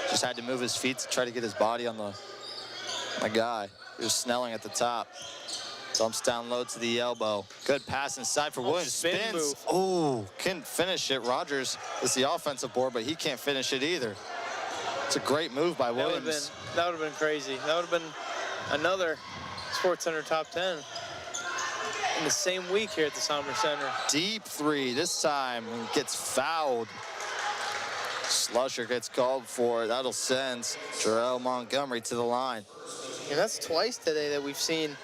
just had to move his feet to try to get his body on the guy. He was Snelling at the top. Dumps down low to the elbow. Good pass inside for Williams. Spins. Oh, couldn't finish it. Rogers is the offensive board, but he can't finish it either. It's a great move by Williams. That would have been crazy. That would have been another SportsCenter top 10 in the same week here at the Sommer Center. Deep three this time and gets fouled. Slusher gets called for it. That'll send Jarrell Montgomery to the line. And that's twice today that we've seen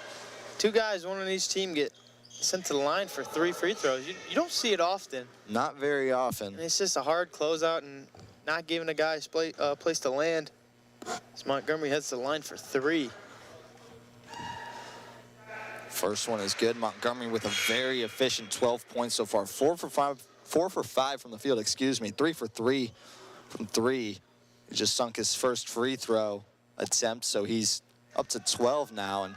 two guys, one on each team, get sent to the line for 3 free throws. You don't see it often. Not very often. And it's just a hard closeout and not giving a guy a place to land. As Montgomery heads to the line for 3. First one is good. Montgomery with a very efficient 12 points so far. 4 for 5 from the field, excuse me. 3 for 3 from 3. He just sunk his first free throw attempt, so he's up to 12 now and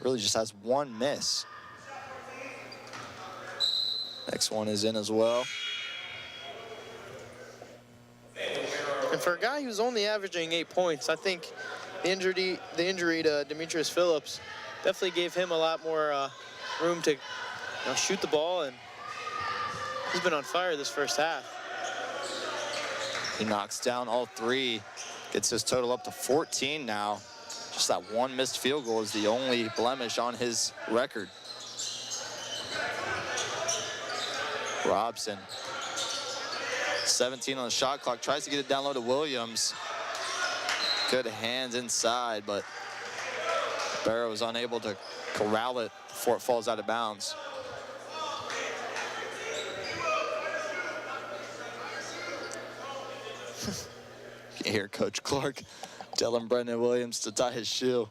really just has 1 miss. Next one is in as well. And for a guy who's only averaging 8 points, I think the injury to Demetrius Phillips definitely gave him a lot more room to shoot the ball, and he's been on fire this first half. He knocks down all 3, gets his total up to 14 now. Just that 1 missed field goal is the only blemish on his record. Robson, 17 on the shot clock, tries to get it down low to Williams. Good hands inside, but Berea was unable to corral it before it falls out of bounds. You can hear Coach Clark telling Brendan Williams to tie his shoe.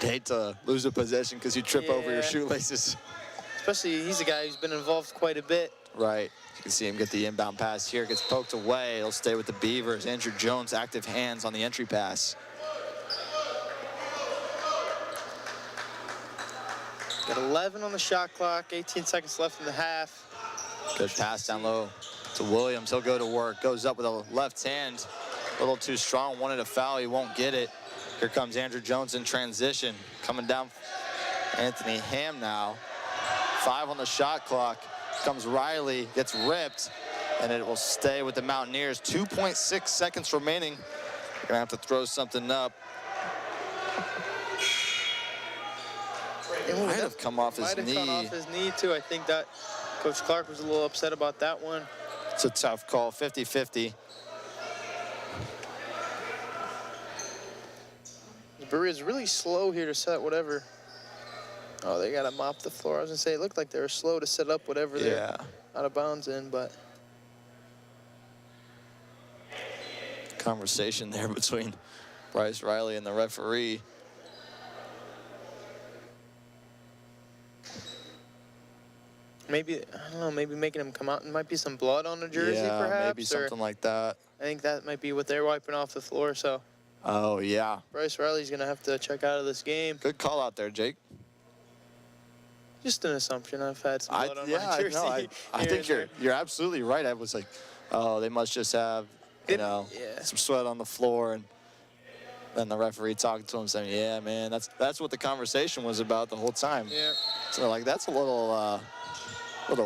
Hate to lose a possession because you trip over your shoelaces. Especially, he's a guy who's been involved quite a bit. Right. You can see him get the inbound pass here. Gets poked away. He'll stay with the Beavers. Andrew Jones, active hands on the entry pass. Got 11 on the shot clock, 18 seconds left in the half. Good pass down low to Williams. He'll go to work. Goes up with a left hand. A little too strong. Wanted a foul. He won't get it. Here comes Andrew Jones in transition. Coming down Anthony Ham now. 5 on the shot clock. Comes Riley. Gets ripped. and it will stay with the Mountaineers. 2.6 seconds remaining. They're gonna have to throw something up. It might have come off his knee. Might have come off his knee too. I think that Coach Clark was a little upset about that one. It's a tough call, 50-50. Berea's really slow here to set whatever. Oh, they gotta mop the floor. I was gonna say it looked like they were slow to set up whatever they're out of bounds in, but conversation there between Bryce Riley and the referee. Maybe, I don't know, maybe making him come out. There might be some blood on the jersey, perhaps. Maybe something like that. I think that might be what they're wiping off the floor, so. Oh, yeah. Bryce Riley's going to have to check out of this game. Good call out there, Jake. Just an assumption. I've had some blood on my jersey. No, I think you're absolutely right. I was like, oh, they must just have, you know, some sweat on the floor. And then the referee talking to him saying, yeah, man, that's what the conversation was about the whole time. Yeah. So, like, that's a little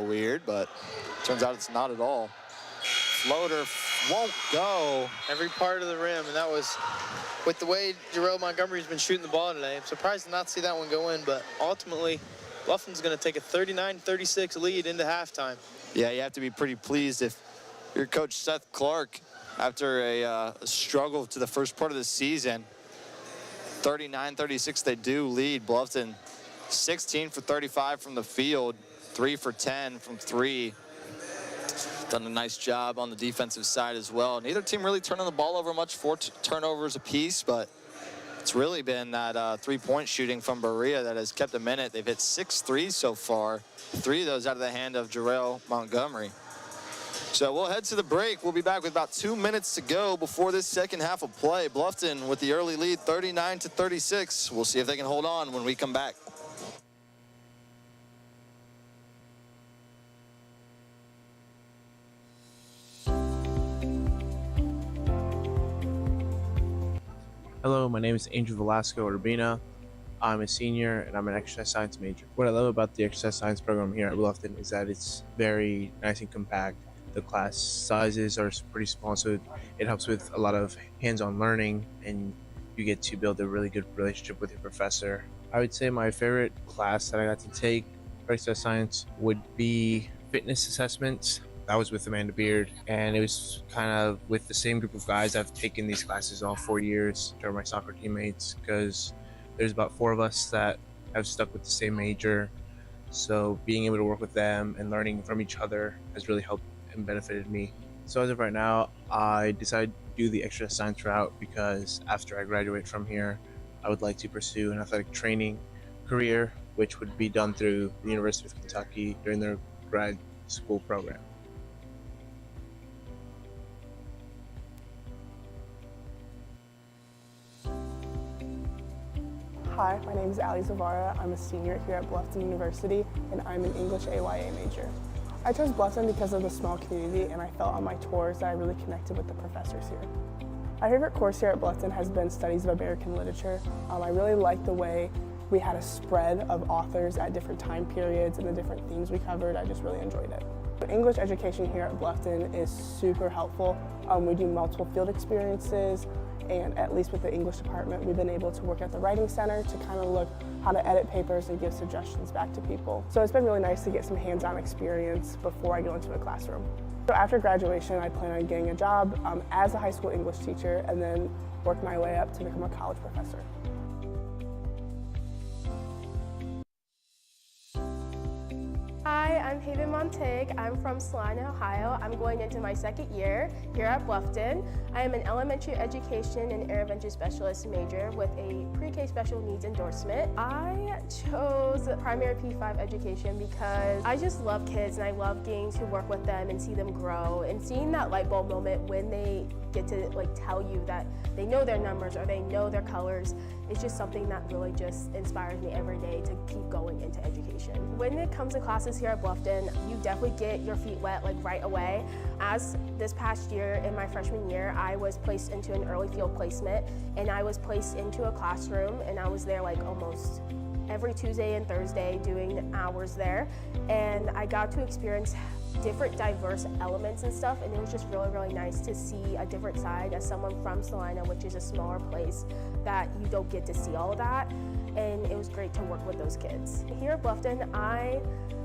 weird, but turns out it's not at all. Floater won't go. Every part of the rim, and that was, with the way Jarrell Montgomery's been shooting the ball today, I'm surprised to not see that one go in, but ultimately, Bluffton's going to take a 39-36 lead into halftime. Yeah, you have to be pretty pleased if you're Coach Seth Clark after a struggle to the first part of the season. 39-36, they do lead. Bluffton 16 for 35 from the field, 3 for 10 from 3. Done a nice job on the defensive side as well. Neither team really turning the ball over much, 4 turnovers apiece, but it's really been that three-point shooting from Berea that has kept them in it. They've hit 6 threes so far, 3 of those out of the hand of Jarrell Montgomery. So we'll head to the break. We'll be back with about 2 minutes to go before this second half of play. Bluffton with the early lead, 39-36. We'll see if they can hold on when we come back. Hello, my name is Angel Velasco Urbina. I'm a senior and I'm an exercise science major. What I love about the exercise science program here at Bluffton is that it's very nice and compact. The class sizes are pretty small, so it helps with a lot of hands-on learning and you get to build a really good relationship with your professor. I would say my favorite class that I got to take for exercise science would be fitness assessments. That was with Amanda Beard, and it was kind of with the same group of guys. I've taken these classes all 4 years. They're my soccer teammates because there's about 4 of us that have stuck with the same major. So being able to work with them and learning from each other has really helped and benefited me. So as of right now, I decided to do the exercise science route because after I graduate from here, I would like to pursue an athletic training career, which would be done through the University of Kentucky during their grad school program. Hi, my name is Ali Zavara. I'm a senior here at Bluffton University, and I'm an English AYA major. I chose Bluffton because of the small community, and I felt on my tours that I really connected with the professors here. My favorite course here at Bluffton has been Studies of American Literature. I really liked the way we had a spread of authors at different time periods and the different themes we covered. I just really enjoyed it. English education here at Bluffton is super helpful. We do multiple field experiences, and at least with the English department, we've been able to work at the Writing Center to kind of look how to edit papers and give suggestions back to people. So it's been really nice to get some hands-on experience before I go into a classroom. So after graduation, I plan on getting a job as a high school English teacher and then work my way up to become a college professor. Hi, I'm Haven Montague. I'm from Salina, Ohio. I'm going into my 2nd year here at Bluffton. I am an elementary education and intervention specialist major with a pre-K special needs endorsement. I chose primary P5 education because I just love kids and I love getting to work with them and see them grow and seeing that light bulb moment when they get to tell you that they know their numbers or they know their colors. It's just something that really just inspires me every day to keep going into education. When it comes to classes here at Bluffton, you definitely get your feet wet right away. As this past year in my freshman year, I was placed into an early field placement and I was placed into a classroom and I was there almost every Tuesday and Thursday doing hours there, and I got to experience different diverse elements and stuff, and it was just really, really nice to see a different side as someone from Salina, which is a smaller place that you don't get to see all of that, and it was great to work with those kids. Here at Bluffton, I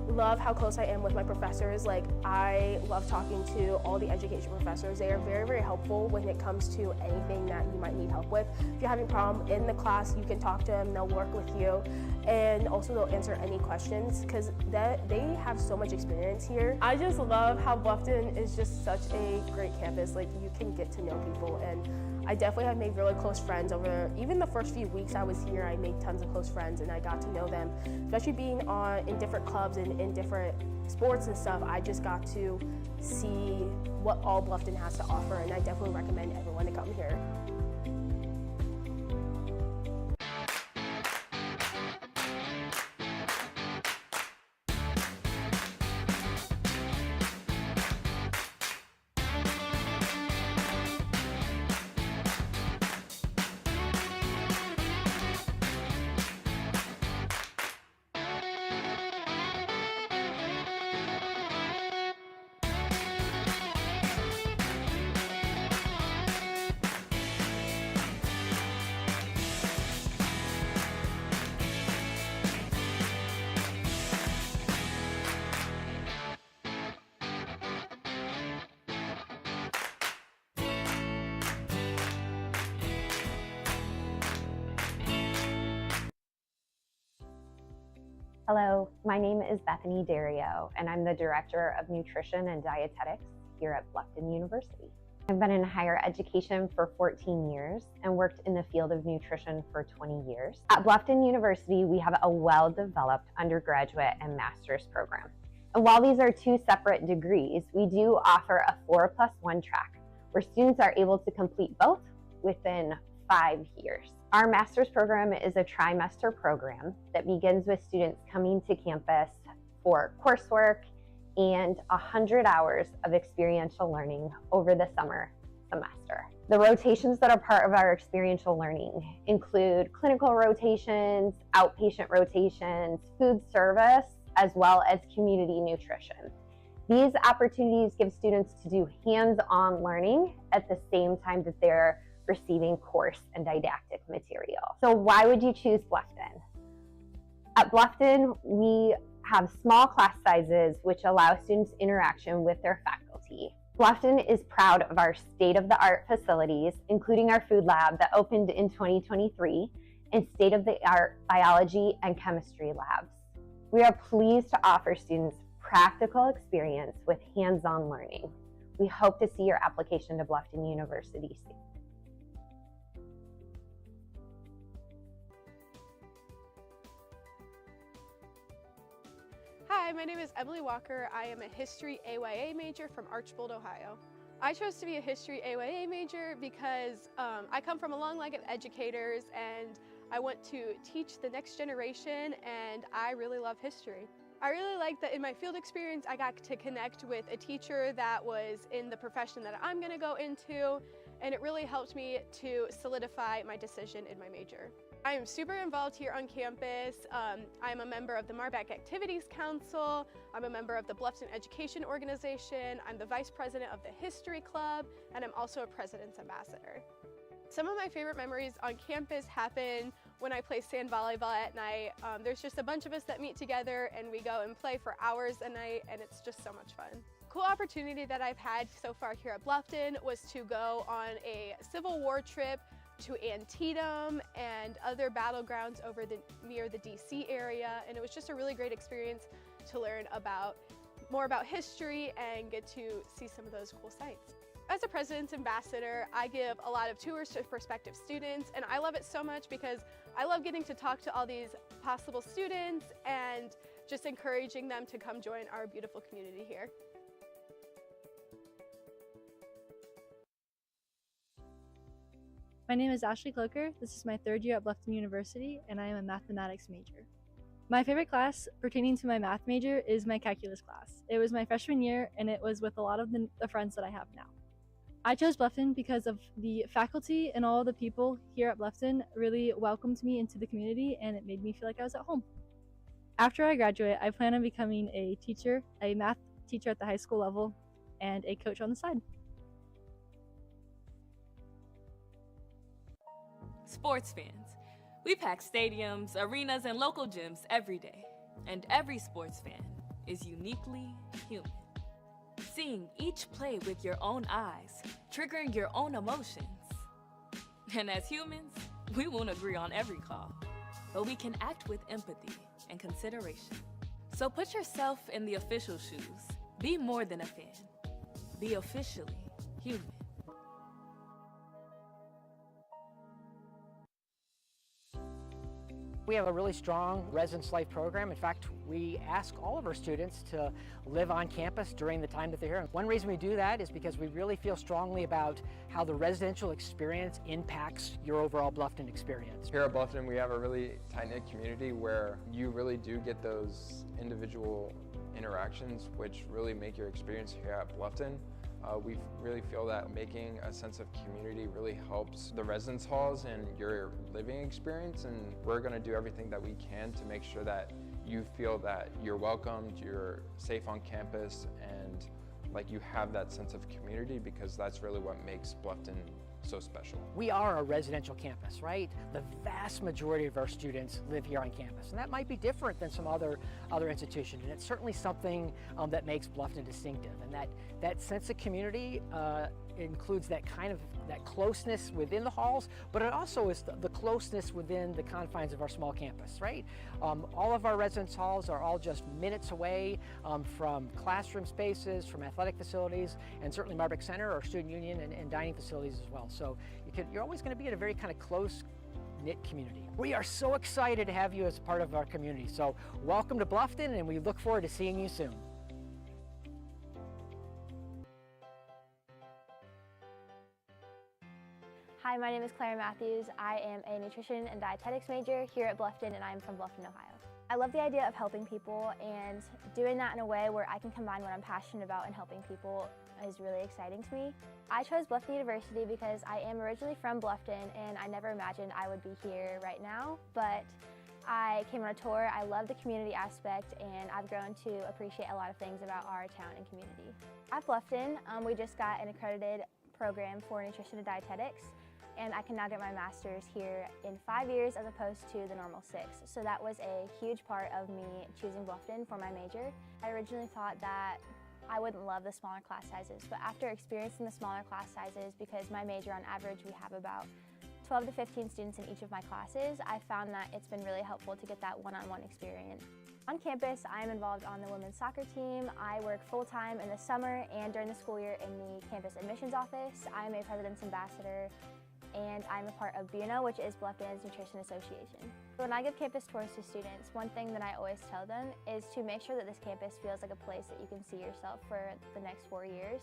love how close I am with my professors. Like, I love talking to all the education professors. They are very, very helpful when it comes to anything that you might need help with. If you're having a problem in the class, you can talk to them, they'll work with you, and also they'll answer any questions because they have so much experience here. I just love how Bluffton is just such a great campus. Like, you can get to know people, and I definitely have made really close friends over even the first few weeks I was here. I made tons of close friends and I got to know them, especially being in different clubs and in different sports and stuff. I just got to see what all Bluffton has to offer, and I definitely recommend everyone to come here. Hello, my name is Bethany Dario, and I'm the Director of Nutrition and Dietetics here at Bluffton University. I've been in higher education for 14 years and worked in the field of nutrition for 20 years. At Bluffton University, we have a well-developed undergraduate and master's program. And while these are two separate degrees, we do offer a 4+1 track where students are able to complete both within 5 years. Our master's program is a trimester program that begins with students coming to campus for coursework and 100 hours of experiential learning over the summer semester. The rotations that are part of our experiential learning include clinical rotations, outpatient rotations, food service, as well as community nutrition. These opportunities give students to do hands-on learning at the same time that they're receiving course and didactic material. So why would you choose Bluffton? At Bluffton, we have small class sizes which allow students interaction with their faculty. Bluffton is proud of our state-of-the-art facilities, including our food lab that opened in 2023 and state-of-the-art biology and chemistry labs. We are pleased to offer students practical experience with hands-on learning. We hope to see your application to Bluffton University soon. Hi, my name is Emily Walker. I am a History AYA major from Archbold, Ohio. I chose to be a History AYA major because I come from a long line of educators and I want to teach the next generation, and I really love history. I really like that in my field experience I got to connect with a teacher that was in the profession that I'm going to go into, and it really helped me to solidify my decision in my major. I am super involved here on campus. I'm a member of the Marbeck Activities Council. I'm a member of the Bluffton Education Organization. I'm the vice president of the History Club, and I'm also a president's ambassador. Some of my favorite memories on campus happen when I play sand volleyball at night. There's just a bunch of us that meet together and we go and play for hours a night, and it's just so much fun. Cool opportunity that I've had so far here at Bluffton was to go on a Civil War trip to Antietam and other battlegrounds over near the DC area, and it was just a really great experience to learn more about history and get to see some of those cool sites. As a President's Ambassador, I give a lot of tours to prospective students, and I love it so much because I love getting to talk to all these possible students and just encouraging them to come join our beautiful community here. My name is Ashley Cloker. This is my third year at Bluffton University, and I am a mathematics major. My favorite class pertaining to my math major is my calculus class. It was my freshman year, and it was with a lot of the friends that I have now. I chose Bluffton because of the faculty and all the people here at Bluffton really welcomed me into the community, and it made me feel like I was at home. After I graduate, I plan on becoming a teacher, a math teacher at the high school level, and a coach on the side. Sports fans. We pack stadiums, arenas, and local gyms every day. And every sports fan is uniquely human. Seeing each play with your own eyes, triggering your own emotions. And as humans, we won't agree on every call, but we can act with empathy and consideration. So put yourself in the official shoes. Be more than a fan. Be officially human. We have a really strong residence life program. In fact, we ask all of our students to live on campus during the time that they're here. One reason we do that is because we really feel strongly about how the residential experience impacts your overall Bluffton experience. Here at Bluffton, we have a really tight-knit community where you really do get those individual interactions which really make your experience here at Bluffton. We really feel that making a sense of community really helps the residence halls and your living experience, and we're going to do everything that we can to make sure that you feel that you're welcomed, you're safe on campus, and like you have that sense of community, because that's really what makes Bluffton so special. We are a residential campus, right? The vast majority of our students live here on campus, and that might be different than some other institutions, and it's certainly something that makes Bluffton distinctive. And that sense of community includes that closeness within the halls, but it also is the closeness within the confines of our small campus, right? All of our residence halls are all just minutes away from classroom spaces, from athletic facilities, and certainly Marbeck Center, our student union, and dining facilities as well. So you're always going to be in a very kind of close-knit community. We are so excited to have you as a part of our community. So welcome to Bluffton, and we look forward to seeing you soon. Hi, my name is Claire Matthews. I am a nutrition and dietetics major here at Bluffton, and I'm from Bluffton, Ohio. I love the idea of helping people, and doing that in a way where I can combine what I'm passionate about and helping people is really exciting to me. I chose Bluffton University because I am originally from Bluffton, and I never imagined I would be here right now, but I came on a tour. I love the community aspect, and I've grown to appreciate a lot of things about our town and community. At Bluffton, we just got an accredited program for nutrition and dietetics, and I can now get my master's here in 5 years as opposed to the normal 6. So that was a huge part of me choosing Bluffton for my major. I originally thought that I wouldn't love the smaller class sizes, but after experiencing the smaller class sizes, because my major on average we have about 12 to 15 students in each of my classes, I found that it's been really helpful to get that one-on-one experience. On campus, I am involved on the women's soccer team. I work full-time in the summer and during the school year in the campus admissions office. I am a president's ambassador, and I'm a part of BUNO, which is Bluffton's Nutrition Association. When I give campus tours to students, one thing that I always tell them is to make sure that this campus feels like a place that you can see yourself for the next 4 years.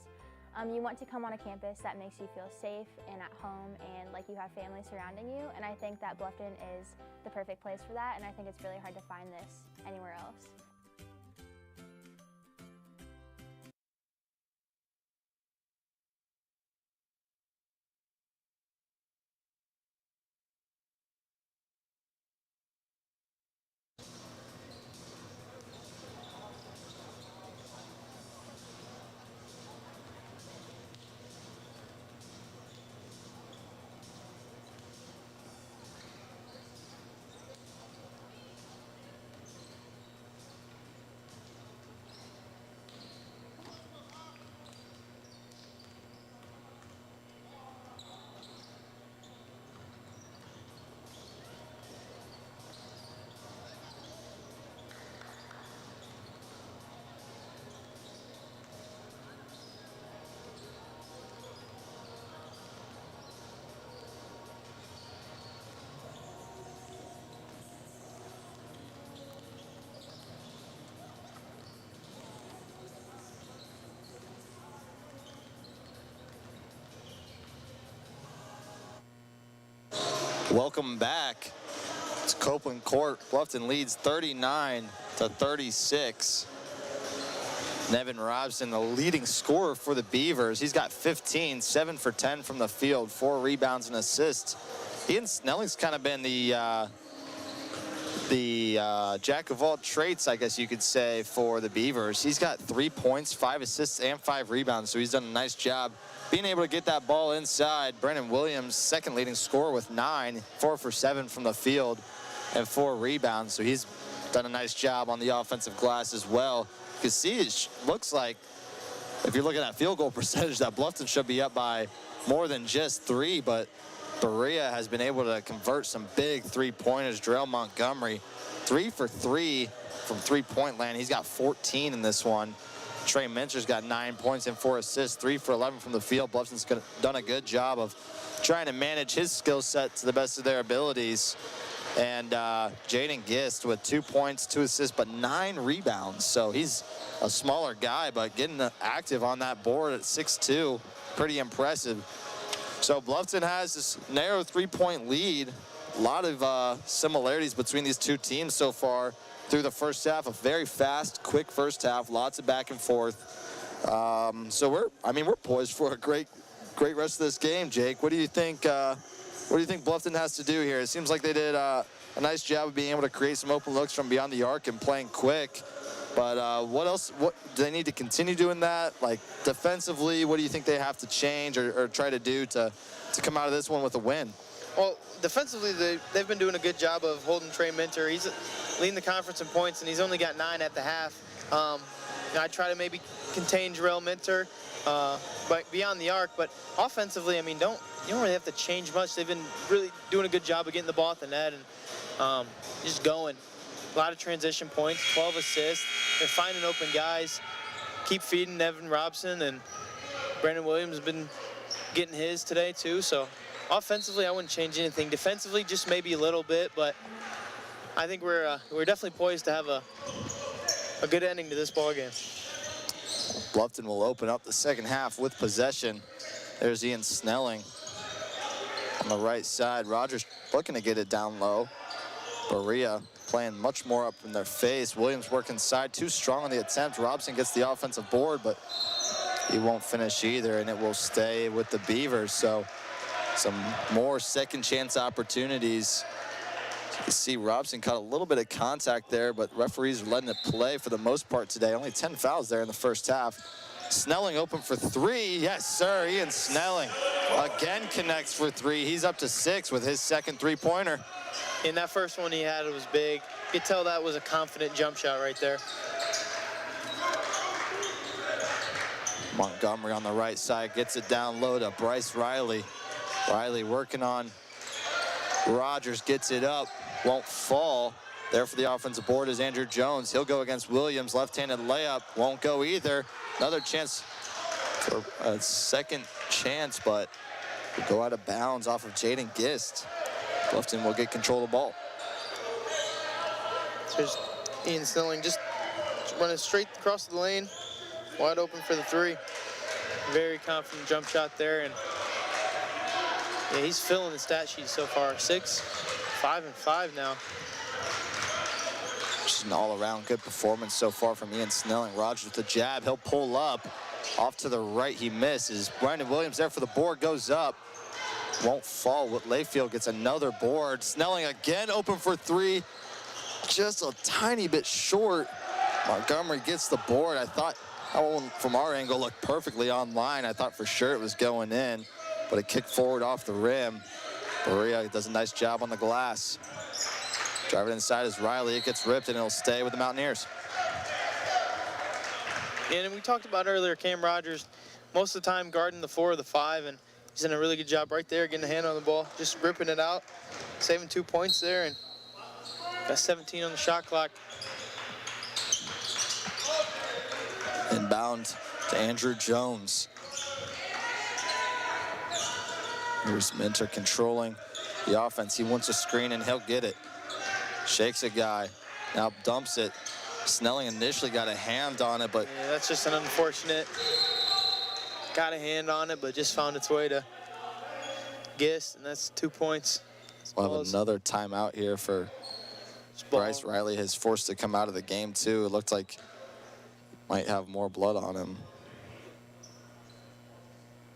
You want to come on a campus that makes you feel safe and at home and like you have family surrounding you, and I think that Bluffton is the perfect place for that, and I think it's really hard to find this anywhere else. Welcome back. It's Copeland Court. Bluffton leads 39 to 36. Nevin Robson, the leading scorer for the Beavers. He's got 15, 7 for 10 from the field, 4 rebounds and assists. Ian Snelling's kind of been the jack of all trades, I guess you could say, for the Beavers. He's got 3 points, 5 assists, and 5 rebounds, so he's done a nice job being able to get that ball inside. Brennan Williams, second leading scorer with 9, 4 for 7 from the field, and 4 rebounds, so he's done a nice job on the offensive glass as well. You can see it looks like, if you're looking at field goal percentage, that Bluffton should be up by more than just 3, but Berea has been able to convert some big 3-pointers. Darrell Montgomery, 3 for 3 from 3-point land. He's got 14 in this one. Trey Minter's got 9 points and 4 assists, 3 for 11 from the field. Bluffton's done a good job of trying to manage his skill set to the best of their abilities. And Jaden Gist with 2 points, 2 assists, but 9 rebounds. So he's a smaller guy, but getting active on that board at 6'2", pretty impressive. So Bluffton has this narrow 3-point lead. A lot of similarities between these two teams so far through the first half. A very fast, quick first half, lots of back and forth. So we're poised for a great rest of this game. Jake, what do you think? What do you think Bluffton has to do here? It seems like they did a nice job of being able to create some open looks from beyond the arc and playing quick. But what else? What do they need to continue doing that? Like defensively, what do you think they have to change or try to do to come out of this one with a win? Well, defensively, they've been doing a good job of holding Trey Minter. He's leading the conference in points, and he's only got 9 at the half. I try to maybe contain Darrell Minter, but beyond the arc. But offensively, I mean, you don't really have to change much. They've been really doing a good job of getting the ball at the net and just going. A lot of transition points, 12 assists. They're finding open guys. Keep feeding Nevin Robson, and Brandon Williams has been getting his today too. So offensively, I wouldn't change anything. Defensively, just maybe a little bit, but I think we're definitely poised to have a good ending to this ball game. Bluffton will open up the second half with possession. There's Ian Snelling on the right side. Rogers looking to get it down low. Berea playing much more up in their face. Williams working side, too strong on the attempt. Robson gets the offensive board, but he won't finish either, and it will stay with the Beavers. So some more second chance opportunities. You can see Robson caught a little bit of contact there, but referees are letting it play for the most part today. Only 10 fouls there in the first half. Snelling open for 3. Yes, sir. Ian Snelling again connects for 3. He's up to 6 with his second 3-pointer. And that first one he had, it was big. You could tell that was a confident jump shot right there. Montgomery on the right side gets it down low to Bryce Riley. Riley working on Rogers, gets it up, won't fall. There for the offensive board is Andrew Jones. He'll go against Williams. Left-handed layup, won't go either. Another chance for a second chance, but will go out of bounds off of Jaden Gist. Bluffton will get control of the ball. There's Ian Snelling just running straight across the lane, wide open for the 3. Very confident jump shot there, and yeah, he's filling the stat sheet so far. 6, 5, and 5 now. Just an all-around good performance so far from Ian Snelling. Rogers with the jab, he'll pull up. Off to the right, he misses. Brandon Williams there for the board, goes up. Won't fall. Layfield gets another board. Snelling again open for 3. Just a tiny bit short. Montgomery gets the board. I thought that one from our angle looked perfectly online. I thought for sure it was going in, but it kicked forward off the rim. Berea does a nice job on the glass. Driving inside is Riley. It gets ripped and it'll stay with the Mountaineers. And we talked about earlier, Cam Rogers, most of the time guarding the 4 or the 5, and he's done a really good job right there, getting a hand on the ball, just ripping it out, saving 2 points there, and got 17 on the shot clock. Inbound to Andrew Jones. Here's Minter controlling the offense. He wants a screen and he'll get it. Shakes a guy, now dumps it. Snelling initially got a hand on it, but yeah, that's just an unfortunate. Got a hand on it, but just found its way to Gist, and that's 2 points. We'll have another timeout here for Bryce Riley. Has forced to come out of the game too. It looked like Might have more blood on him.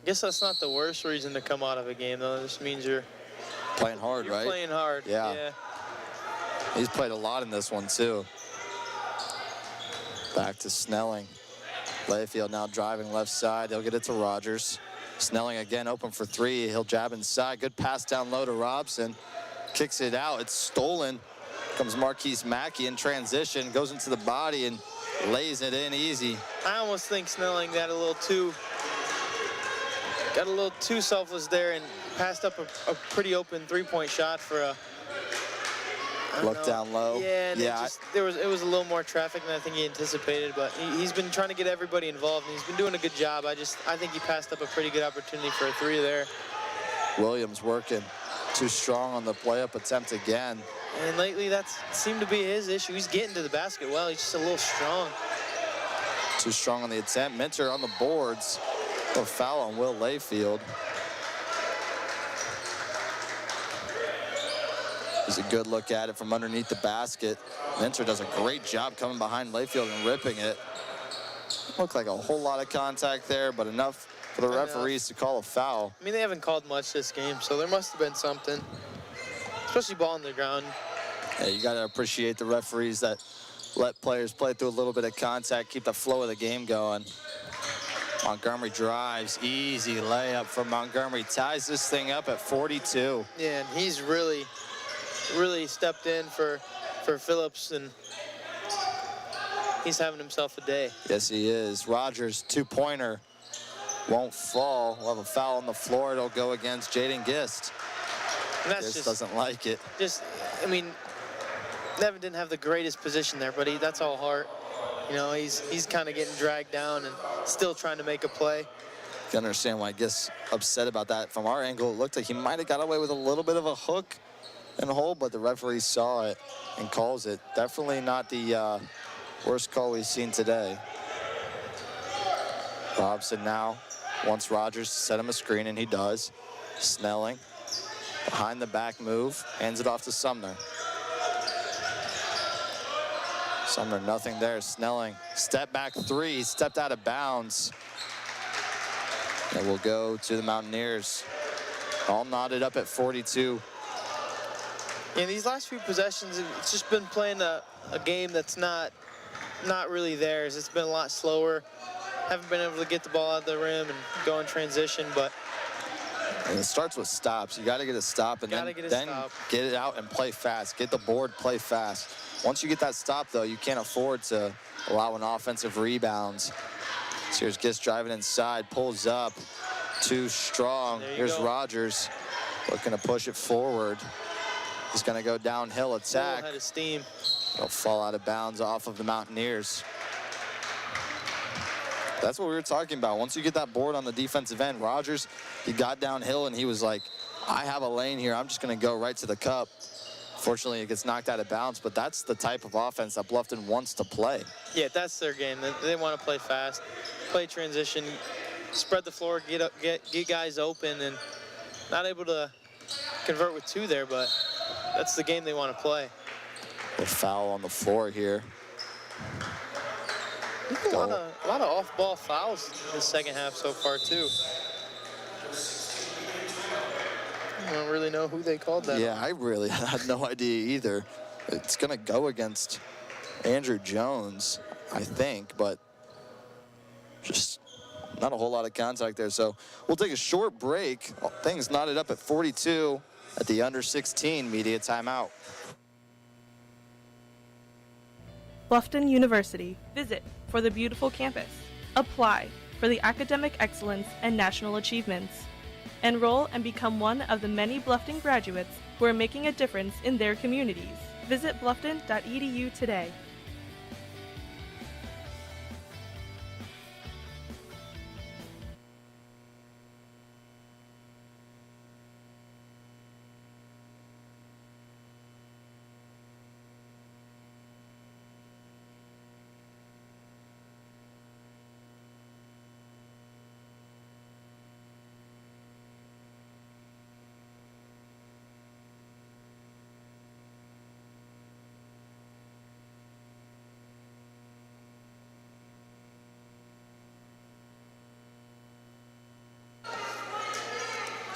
I guess that's not the worst reason to come out of a game, though. It just means you're Playing hard, right? playing hard. Yeah. He's played a lot in this one, too. Back to Snelling. Layfield now driving left side. He'll get it to Rogers. Snelling again open for three. He'll jab inside. Good pass down low to Robson. Kicks it out. It's stolen. Comes Marquise Mackey in transition. Goes into the body and lays it in easy. I almost think Snelling got a little too selfless there and passed up a pretty open three-point shot for a Look down low. Yeah, and it was a little more traffic than I think he anticipated, but he's been trying to get everybody involved, and he's been doing a good job. I think he passed up a pretty good opportunity for a three there. Williams working too strong on the play-up attempt again. And lately, that seemed to be his issue. He's getting to the basket well. He's just a little strong. Too strong on the attempt. Minter on the boards. A foul on Will Layfield. There's a good look at it from underneath the basket. Minter does a great job coming behind Layfield and ripping it. Looked like a whole lot of contact there, but enough for the referees to call a foul. I mean, they haven't called much this game, so there must have been something. Especially ball on the ground. Yeah, you got to appreciate the referees that let players play through a little bit of contact, keep the flow of the game going. Montgomery drives, easy layup from Montgomery, ties this thing up at 42. Yeah, and he's really stepped in for Phillips, and he's having himself a day. Yes, he is. Rogers, two-pointer, won't fall. We'll have a foul on the floor. It'll go against Jaden Gist. And that's Gist doesn't like it. I mean, Nevin didn't have the greatest position there, but that's all heart. You know, he's kind of getting dragged down and still trying to make a play. You can understand why Gist upset about that. From our angle, it looked like he might have got away with a little bit of a hook and hold, but the referee saw it and calls it. Definitely not the worst call we've seen today. Robson now wants Rogers to set him a screen, and he does. Snelling, behind the back move, hands it off to Sumner. Sumner, nothing there. Snelling, step back three, stepped out of bounds. And we'll go to the Mountaineers. All knotted up at 42. Yeah, these last few possessions, it's just been playing a game that's not really theirs. It's been a lot slower. Haven't been able to get the ball out of the rim and go in transition, but and it starts with stops. You got to get a stop and then get it out and play fast. Get the board, play fast. Once you get that stop, though, you can't afford to allow an offensive rebounds. So here's Gist driving inside, pulls up, too strong. Here's Rogers looking to push it forward. He's going to go downhill attack. Head of steam. It'll fall out of bounds off of the Mountaineers. That's what we were talking about. Once you get that board on the defensive end, Rogers, he got downhill and he was like, I have a lane here. I'm just going to go right to the cup. Fortunately, it gets knocked out of bounds, but that's the type of offense that Bluffton wants to play. Yeah, that's their game. They want to play fast, play transition, spread the floor, get guys open, and not able to convert with two there, but that's the game they want to play. A foul on the floor here. A lot of off-ball fouls in the second half so far, too. I don't really know who they called that. Yeah, I really had no idea either. It's going to go against Andrew Jones, I think, but just not a whole lot of contact there. So we'll take a short break. Things knotted up at 42 at the under-16 media timeout. Bluffton University. Visit for the beautiful campus. Apply for the academic excellence and national achievements. Enroll and become one of the many Bluffton graduates who are making a difference in their communities. Visit bluffton.edu today.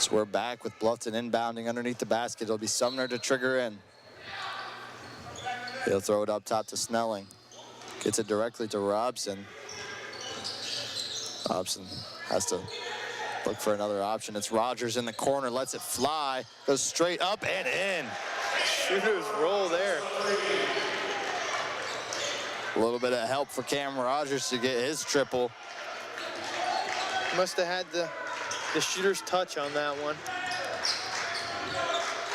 So we're back with Bluffton inbounding underneath the basket. It'll be Sumner to trigger in. He'll throw it up top to Snelling. Gets it directly to Robson. Robson has to look for another option. It's Rogers in the corner, lets it fly, goes straight up and in. Shooter's roll there. A little bit of help for Cam Rogers to get his triple. Must have had the shooter's touch on that one.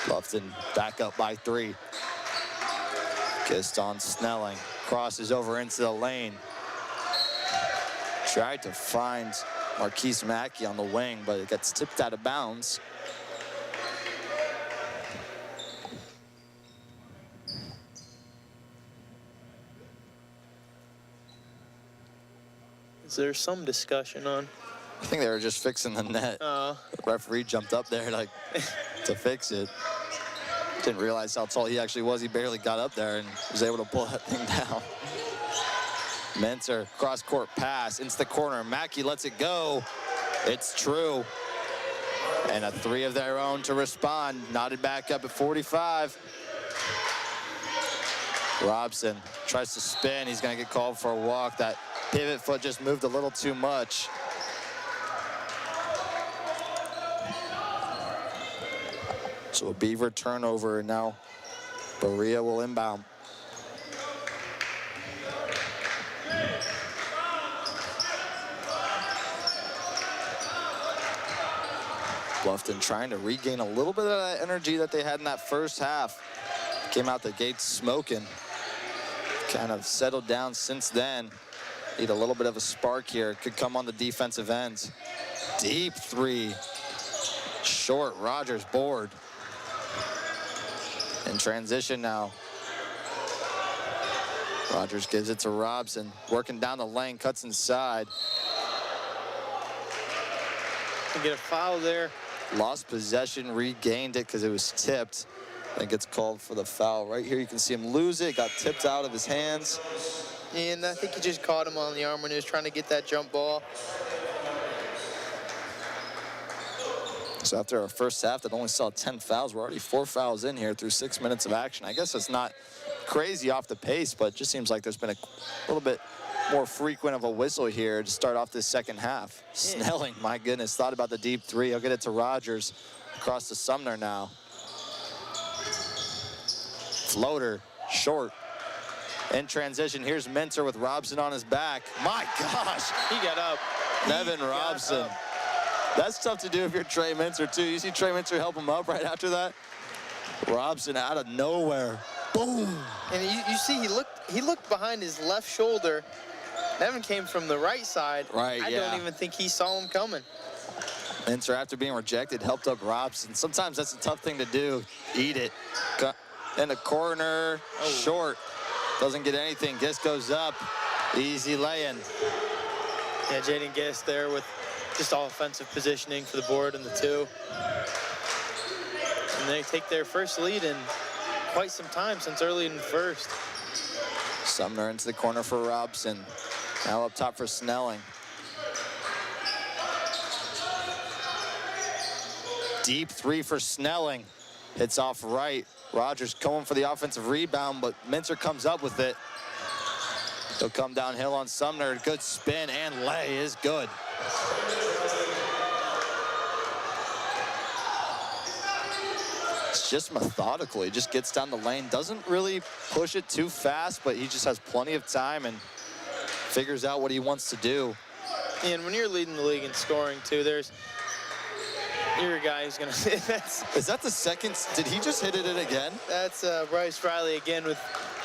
Bluffton back up by 3. Kissed on Snelling. Crosses over into the lane. Tried to find Marquise Mackey on the wing, but it gets tipped out of bounds. Is there some discussion on? I think they were just fixing the net. The referee jumped up there to fix it. Didn't realize how tall he actually was. He barely got up there and was able to pull that thing down. Mentor, cross-court pass into the corner. Mackey lets it go. It's true. And a 3 of their own to respond. Knotted back up at 45. Robson tries to spin. He's going to get called for a walk. That pivot foot just moved a little too much. So a Beaver turnover, and now Berea will inbound. Bluffton trying to regain a little bit of that energy that they had in that first half. Came out the gates smoking. Kind of settled down since then. Need a little bit of a spark here. Could come on the defensive ends. Deep 3. Short, Rogers board. In transition now. Rogers gives it to Robson. Working down the lane, cuts inside. Can get a foul there. Lost possession, regained it because it was tipped. And gets called for the foul. Right here you can see him lose it. Got tipped out of his hands. And I think he just caught him on the arm when he was trying to get that jump ball. So after our first half that only saw 10 fouls, we're already 4 fouls in here through 6 minutes of action. I guess it's not crazy off the pace, but it just seems like there's been a little bit more frequent of a whistle here to start off this second half. Yeah. Snelling, my goodness, thought about the deep 3. He'll get it to Rogers. Across to Sumner now. Floater, short. In transition, here's Mentor with Robson on his back. My gosh. He got up. Nevin Robson. That's tough to do if you're Trey Mincer, too. You see Trey Mincer help him up right after that? Robson out of nowhere. Boom. And you see he looked behind his left shoulder. Nevin came from the right side. Right, I don't even think he saw him coming. Mincer, after being rejected, helped up Robson. Sometimes that's a tough thing to do. Eat it. In the corner, short. Doesn't get anything. Guest goes up. Easy lay-in. Yeah, Jaden Guest there with just all offensive positioning for the board and the 2. And they take their first lead in quite some time since early in the first. Sumner into the corner for Robson. Now up top for Snelling. Deep 3 for Snelling. Hits off right. Rogers going for the offensive rebound, but Mincer comes up with it. He'll come downhill on Sumner. Good spin and lay is good. It's just methodical. He just gets down the lane. Doesn't really push it too fast, but he just has plenty of time and figures out what he wants to do. And when you're leading the league in scoring, too, you're a guy who's going to... Is that the second? Did he just hit it in again? That's Bryce Riley again with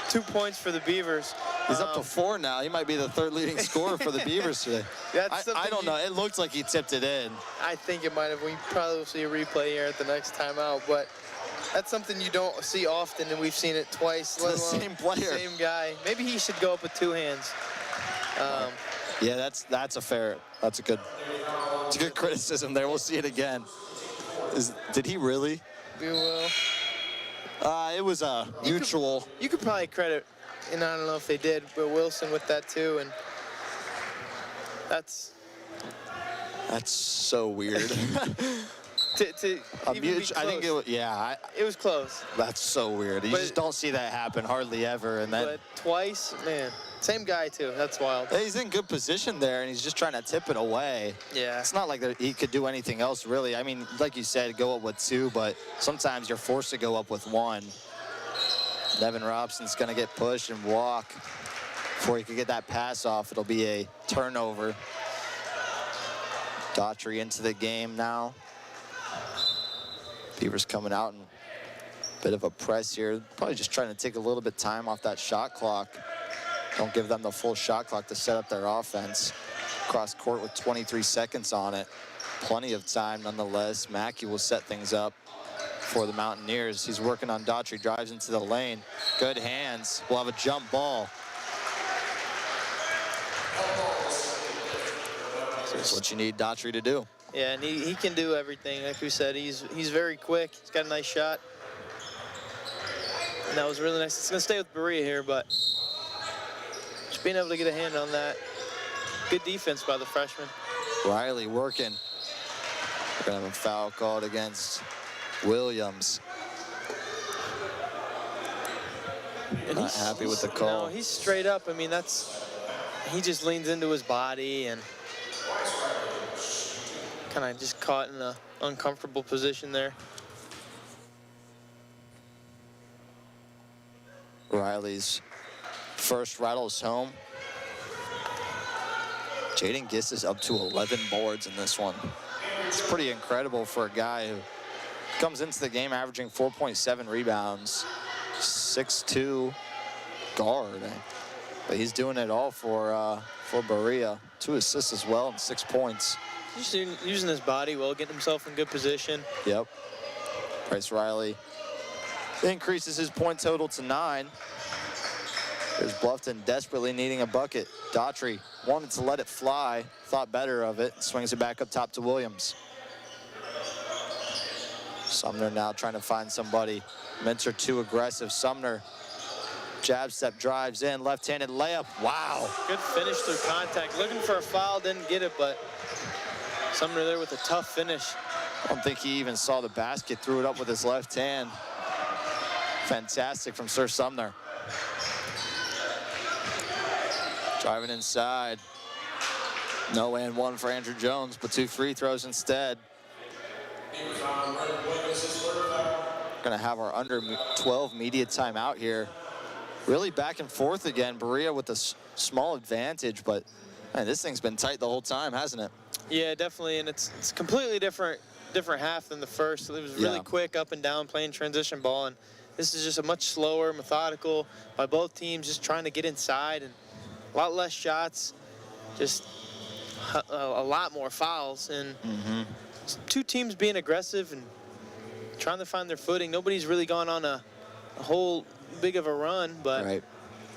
2 points for the Beavers. He's up to 4 now. He might be the 3rd leading scorer for the Beavers today. I don't know. It looked like he tipped it in. I think it might have. We probably will see a replay here at the next timeout, but that's something you don't see often, and we've seen it twice. It's the same player. Same guy. Maybe he should go up with 2 hands. Yeah, that's a good criticism there. We'll see it again. Did he really? We will. It was a neutral. You could probably credit, and I don't know if they did, but Wilson with that too, and that's so weird. A even be I think close. it was close. That's so weird. You But- just don't see that happen hardly ever. And then But twice, man, same guy too. That's wild. he's in good position there, and he's just trying to tip it away. Yeah. It's not like he could do anything else, really. I mean, like you said, go up with 2, but sometimes you're forced to go up with 1. Devin Robson's going to get pushed and walk before he could get that pass off. It'll be a turnover. Daughtry into the game now. Beavers coming out and a bit of a press here. Probably just trying to take a little bit time off that shot clock. Don't give them the full shot clock to set up their offense. Cross court with 23 seconds on it. Plenty of time nonetheless. Mackey will set things up for the Mountaineers. He's working on Daughtry, drives into the lane. Good hands. We'll have a jump ball. That's what you need Daughtry to do. Yeah, and he can do everything. Like we said, he's very quick. He's got a nice shot. And that was really nice. It's going to stay with Berea here, but just being able to get a hand on that. Good defense by the freshman. Riley working. We're going to have a foul called against Williams. And Not happy with the call. No, he's straight up. I mean, he just leans into his body and kind of just caught in an uncomfortable position there. Riley's first rattles home. Jaden Giss is up to 11 boards in this one. It's pretty incredible for a guy who comes into the game averaging 4.7 rebounds, 6'2" guard. But he's doing it all for Berea. 2 assists as well and 6 points. Just using his body well, getting himself in good position. Yep. Bryce Riley increases his point total to 9. There's Bluffton desperately needing a bucket. Daughtry wanted to let it fly, thought better of it, swings it back up top to Williams. Sumner now trying to find somebody. Minter too aggressive. Sumner, jab step, drives in, left-handed layup. Wow. Good finish through contact. Looking for a foul, didn't get it, but Sumner there with a tough finish. I don't think he even saw the basket, threw it up with his left hand. Fantastic from Sir Sumner. Driving inside. No and 1 for Andrew Jones, but 2 free throws instead. Gonna have our under 12 media timeout here. Really back and forth again. Berea with a small advantage, but man, this thing's been tight the whole time, hasn't it? Yeah, definitely, and it's completely different half than the first. It was really quick up and down, playing transition ball, and this is just a much slower, methodical by both teams, just trying to get inside and a lot less shots, just a lot more fouls, and 2 teams being aggressive and trying to find their footing. Nobody's really gone on a whole big of a run, but right.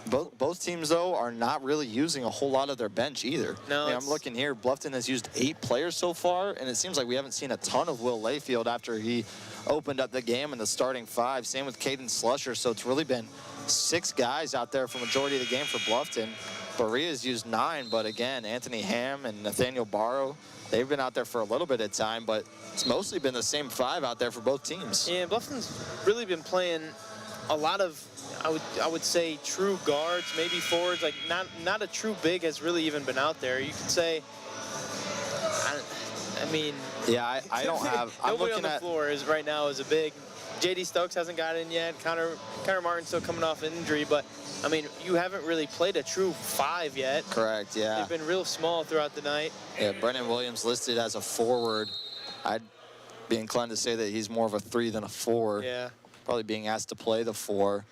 Both teams, though, are not really using a whole lot of their bench either. No, I mean, I'm looking here. Bluffton has used 8 players so far, and it seems like we haven't seen a ton of Will Layfield after he opened up the game in the starting 5. Same with Caden Slusher, so it's really been 6 guys out there for majority of the game for Bluffton. Berea's used 9, but again, Anthony Ham and Nathaniel Barrow, they've been out there for a little bit of time, but it's mostly been the same 5 out there for both teams. Yeah, Bluffton's really been playing a lot of, I would say, true guards, maybe forwards. Like not a true big has really even been out there. You could say, I mean, yeah, I don't have. I'm nobody looking on the floor is right now is a big. J.D. Stokes hasn't got in yet. Connor Martin's still coming off an injury, but I mean, you haven't really played a true 5 yet. Correct. Yeah. They've been real small throughout the night. Yeah, Brennan Williams listed as a forward. I'd be inclined to say that he's more of a 3 than a 4. Yeah. Probably being asked to play the 4.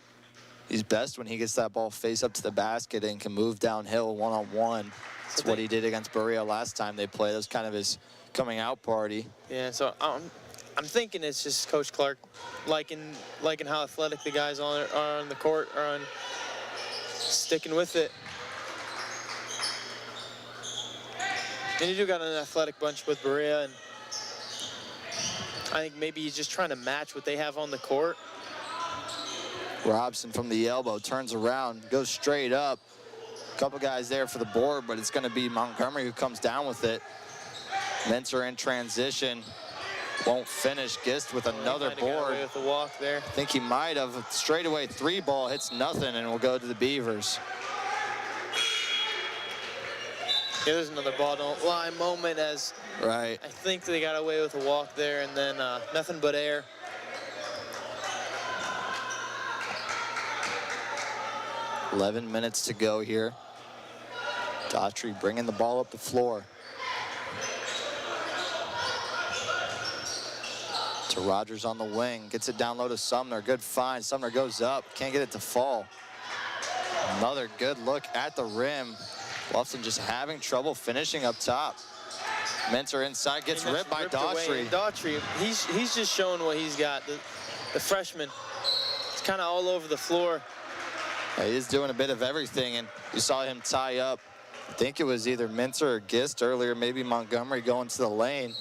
He's best when he gets that ball face up to the basket and can move downhill one-on-one. That's what he did against Berea last time they played. That was kind of his coming out party. Yeah, so I'm thinking it's just Coach Clark liking how athletic the guys are on the court, are on sticking with it. And you do got an athletic bunch with Berea, and I think maybe he's just trying to match what they have on the court. Robson from the elbow turns around, goes straight up. A couple guys there for the board, but it's going to be Montgomery who comes down with it. Minter in transition. Won't finish. Gist with another Got board. away with the walk there. I think he might have. Straightaway 3 ball hits nothing and will go to the Beavers. Yeah, there's another ball don't lie moment as Right. I think they got away with a walk there, and then nothing but air. $11 minutes to go here. Daughtry bringing the ball up the floor. To Rogers on the wing, gets it down low to Sumner. Good find. Sumner goes up, can't get it to fall. Another good look at the rim. Bluffton just having trouble finishing up top. Mentor inside, gets ripped by Daughtry. Daughtry, he's just showing what he's got. The freshman, it's kind of all over the floor. Yeah, he's doing a bit of everything, and you saw him tie up. I think it was either Minter or Gist earlier, maybe Montgomery going to the lane.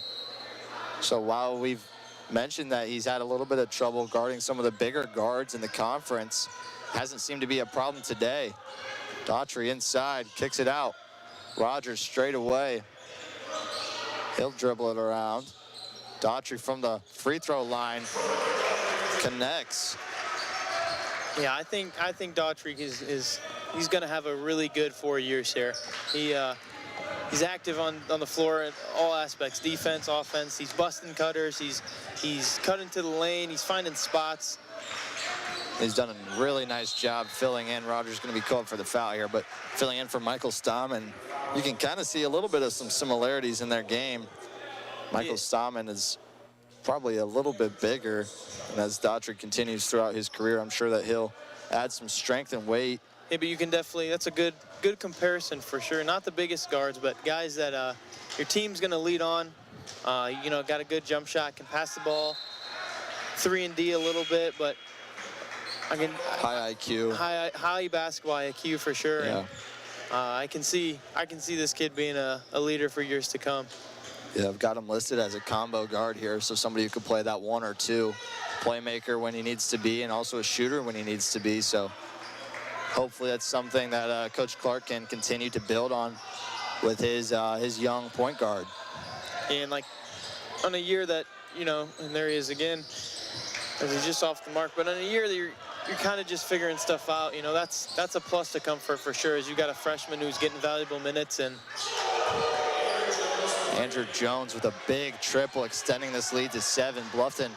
So while we've mentioned that he's had a little bit of trouble guarding some of the bigger guards in the conference, hasn't seemed to be a problem today. Daughtry inside, kicks it out. Rogers straight away. He'll dribble it around. Daughtry from the free throw line connects. Yeah, I think Daughtry he's going to have a really good 4 years here. He's active on the floor in all aspects, defense, offense. He's busting cutters. He's cutting to the lane. He's finding spots. He's done a really nice job filling in. Rogers going to be called for the foul here, but filling in for Michael Stammen. You can kind of see a little bit of some similarities in their game. Michael Stammen is probably a little bit bigger, and as Daughtry continues throughout his career, I'm sure that he'll add some strength and weight. Yeah, but you can definitely, that's a good comparison for sure. Not the biggest guards, but guys that your team's going to lead on. You know, got a good jump shot, can pass the ball, 3 and D a little bit, but high IQ, high basketball IQ for sure. Yeah. And, I can see this kid being a leader for years to come. Yeah, I've got him listed as a combo guard here, so somebody who could play that 1 or 2, playmaker when he needs to be, and also a shooter when he needs to be. So hopefully that's something that Coach Clark can continue to build on with his young point guard. And like on a year that, you know, and there he is again, as he's just off the mark, but on a year that you're kind of just figuring stuff out, you know, that's a plus to come for sure, as you got a freshman who's getting valuable minutes. And Andrew Jones with a big triple, extending this lead to 7. Bluffton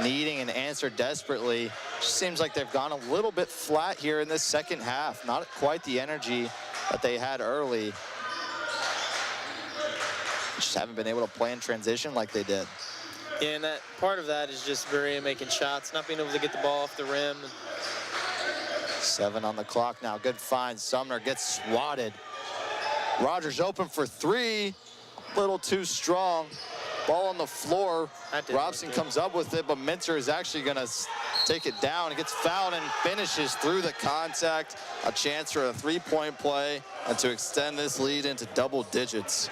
needing an answer desperately. Just seems like they've gone a little bit flat here in this second half. Not quite the energy that they had early. Just haven't been able to play in transition like they did. Yeah, and that part of that is just Berea making shots, not being able to get the ball off the rim. 7 on the clock now. Good find. Sumner gets swatted. Rogers open for 3. Little too strong. Ball on the floor. Robson comes up with it, but Minter is actually going to take it down. He gets fouled and finishes through the contact. A chance for a 3-point play and to extend this lead into double digits.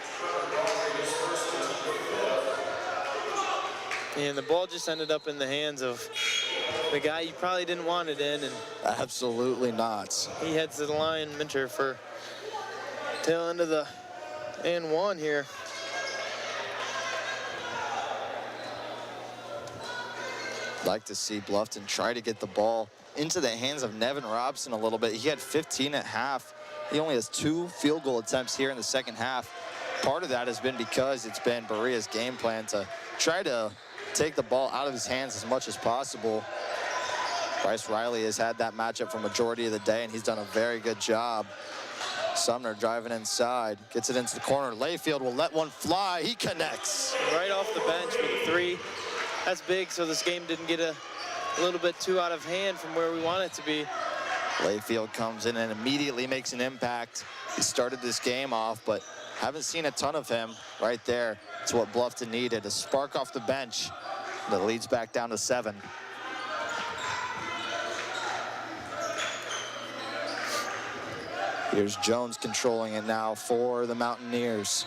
And the ball just ended up in the hands of the guy you probably didn't want it in. And absolutely not. He heads to the line, Minter, for tail end of the and 1 here. Like to see Bluffton try to get the ball into the hands of Nevin Robson a little bit. He had 15 at half. He only has 2 field goal attempts here in the second half. Part of that has been because it's been Berea's game plan to try to take the ball out of his hands as much as possible. Bryce Riley has had that matchup for majority of the day, and he's done a very good job. Sumner driving inside, gets it into the corner. Layfield will let one fly. He connects. Right off the bench with a 3. That's big, so this game didn't get a little bit too out of hand from where we want it to be. Layfield comes in and immediately makes an impact. He started this game off, but haven't seen a ton of him right there. It's what Bluffton needed, a spark off the bench that leads back down to 7. Here's Jones controlling it now for the Mountaineers.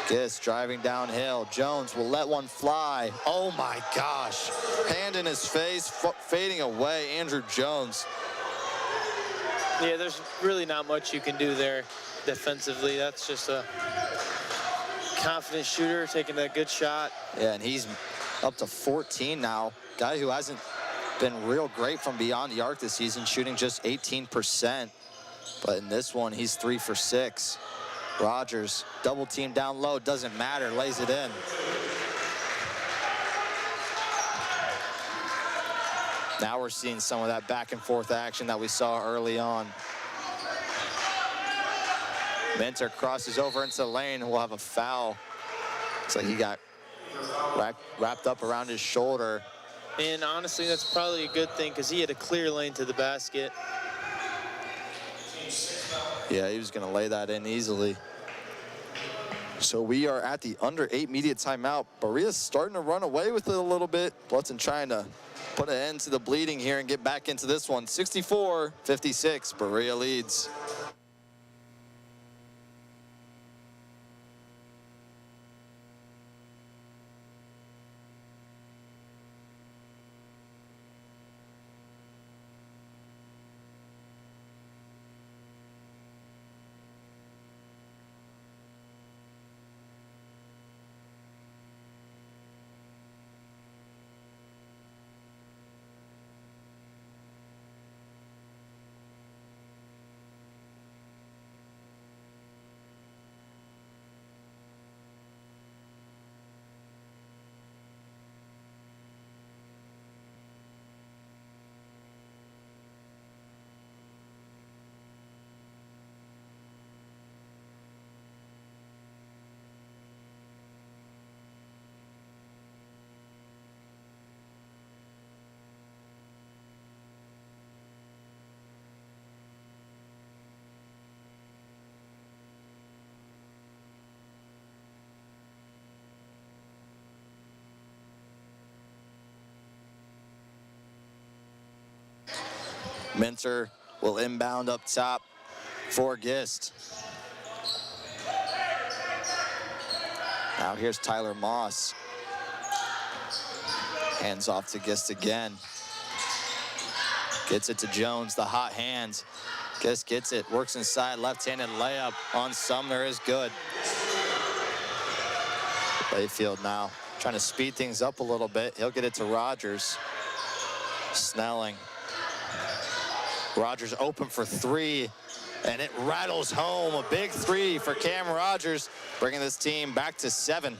Gist driving downhill. Jones will let one fly. Oh my gosh. Hand in his face, fading away. Andrew Jones. Yeah, there's really not much you can do there defensively. That's just a confident shooter, taking a good shot. Yeah, and he's up to 14 now. Guy who hasn't been real great from beyond the arc this season, shooting just 18%. But in this one, he's 3 for 6. Rogers, double team down low, doesn't matter, lays it in. Now we're seeing some of that back and forth action that we saw early on. Minter crosses over into the lane and we'll have a foul. Looks like he got wrapped up around his shoulder. And honestly, that's probably a good thing because he had a clear lane to the basket. Yeah, he was going to lay that in easily. So we are at the under 8 immediate timeout. Berea's starting to run away with it a little bit. Bluffton trying to put an end to the bleeding here and get back into this one. 64-56, Berea leads. Minter will inbound up top for Gist. Now here's Tyler Moss. Hands off to Gist again. Gets it to Jones, the hot hands. Gist gets it, works inside, left-handed layup on Sumner is good. Layfield now trying to speed things up a little bit. He'll get it to Rogers. Snelling. Rogers open for 3, and it rattles home. A big 3 for Cam Rogers, bringing this team back to 7.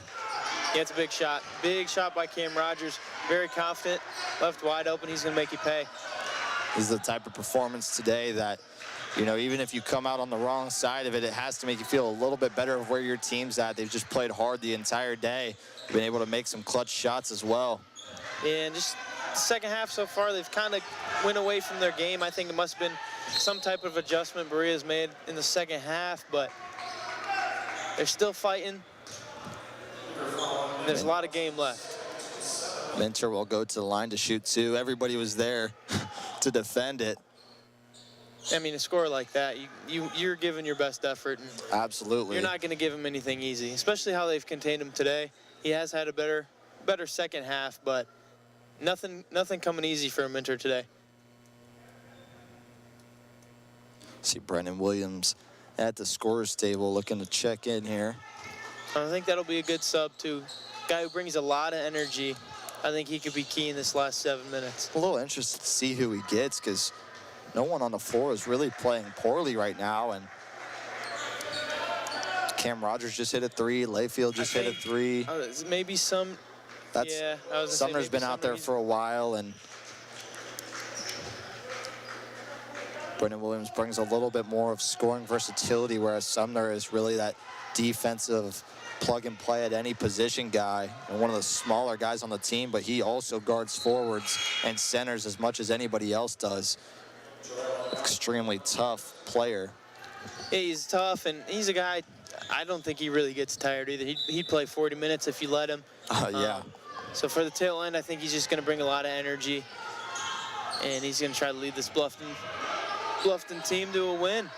Yeah, it's a big shot. Big shot by Cam Rogers. Very confident, left wide open. He's going to make you pay. This is the type of performance today that, you know, even if you come out on the wrong side of it, it has to make you feel a little bit better of where your team's at. They've just played hard the entire day. Been able to make some clutch shots as well. Yeah, and just the second half so far, they've kind of went away from their game. I think it must have been some type of adjustment Berea's made in the second half, but they're still fighting. And there's a lot of game left. Minter will go to the line to shoot 2. Everybody was there to defend it. I mean, a score like that, you're giving your best effort. And absolutely. You're not going to give him anything easy, especially how they've contained him today. He has had a better second half, but nothing coming easy for Minter today. See Brennan Williams at the scorer's table looking to check in here. I think that'll be a good sub too. Guy who brings a lot of energy. I think he could be key in this last 7 minutes. A little interested to see who he gets because no one on the floor is really playing poorly right now. And Cam Rogers just hit a 3. Layfield just hit a 3. Maybe some. That's, yeah, I was Sumner's been out there for a while, and Brennan Williams brings a little bit more of scoring versatility, whereas Sumner is really that defensive plug and play at any position guy and one of the smaller guys on the team, but he also guards forwards and centers as much as anybody else does. Extremely tough player. Yeah, he's tough, and he's a guy, I don't think he really gets tired either. He'd play 40 minutes if you let him. Yeah. So for the tail end, I think he's just going to bring a lot of energy, and he's going to try to lead this Bluffton team to a win.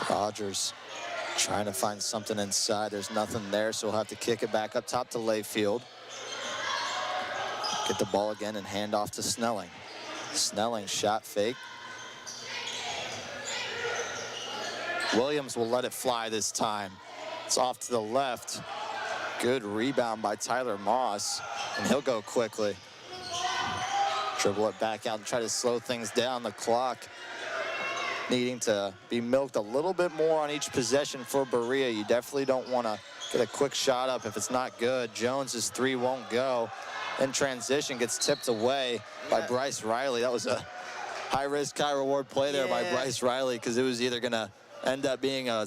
Rogers trying to find something inside. There's nothing there, so he'll have to kick it back up top to Layfield. Get the ball again and hand off to Snelling. Snelling shot fake. Williams will let it fly this time. It's off to the left. Good rebound by Tyler Moss, and he'll go quickly. Dribble it back out and try to slow things down. The clock needing to be milked a little bit more on each possession for Berea. You definitely don't want to get a quick shot up if it's not good. Jones's three won't go. In transition, gets tipped away by Bryce Riley. That was a high-risk, high-reward play there by Bryce Riley, because it was either going to end up being a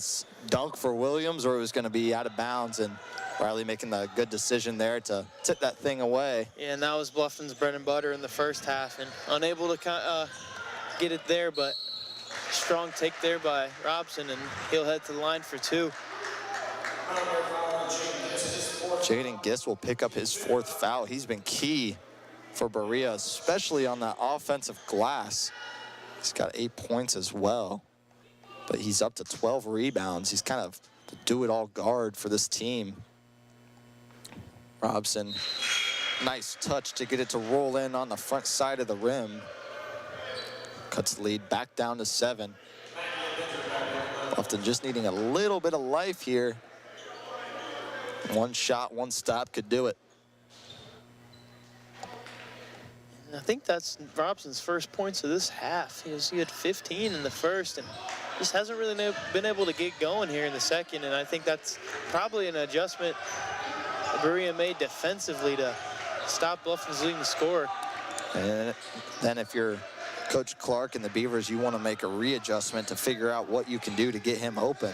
dunk for Williams or it was going to be out of bounds, and Riley making the good decision there to tip that thing away. Yeah, and that was Bluffton's bread and butter in the first half, and unable to get it there, but strong take there by Robson, and he'll head to the line for two. Jaden Gist will pick up his fourth foul. He's been key for Berea, especially on that offensive glass. He's got 8 points as well, but he's up to 12 rebounds. He's kind of the do-it-all guard for this team. Robson, nice touch to get it to roll in on the front side of the rim. Cuts the lead back down to 7. Bluffton just needing a little bit of life here. One shot, one stop could do it. And I think that's Robson's first points of this half. He had 15 in the first, and just hasn't really been able to get going here in the second, and I think that's probably an adjustment Berea made defensively to stop Bluffton's leading scorer. And then if you're Coach Clark and the Beavers, you want to make a readjustment to figure out what you can do to get him open.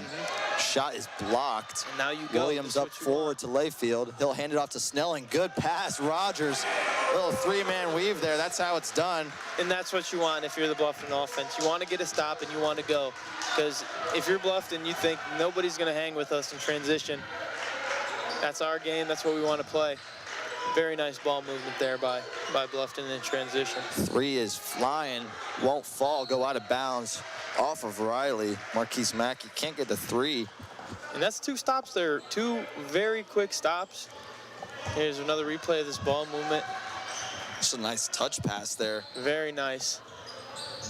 Shot is blocked. And now you go. Williams up forward to Layfield. He'll hand it off to Snelling. Good pass, Rogers. Little three-man weave there. That's how it's done. And that's what you want if you're the Bluffton offense. You want to get a stop and you want to go. Because if you're Bluffton, you think nobody's going to hang with us in transition. That's our game. That's what we want to play. Very nice ball movement there by Bluffton in transition. Three is flying, won't fall, go out of bounds off of Riley. Marquise Mackey can't get the three. And that's two stops there, two very quick stops. Here's another replay of this ball movement. Just a nice touch pass there. Very nice.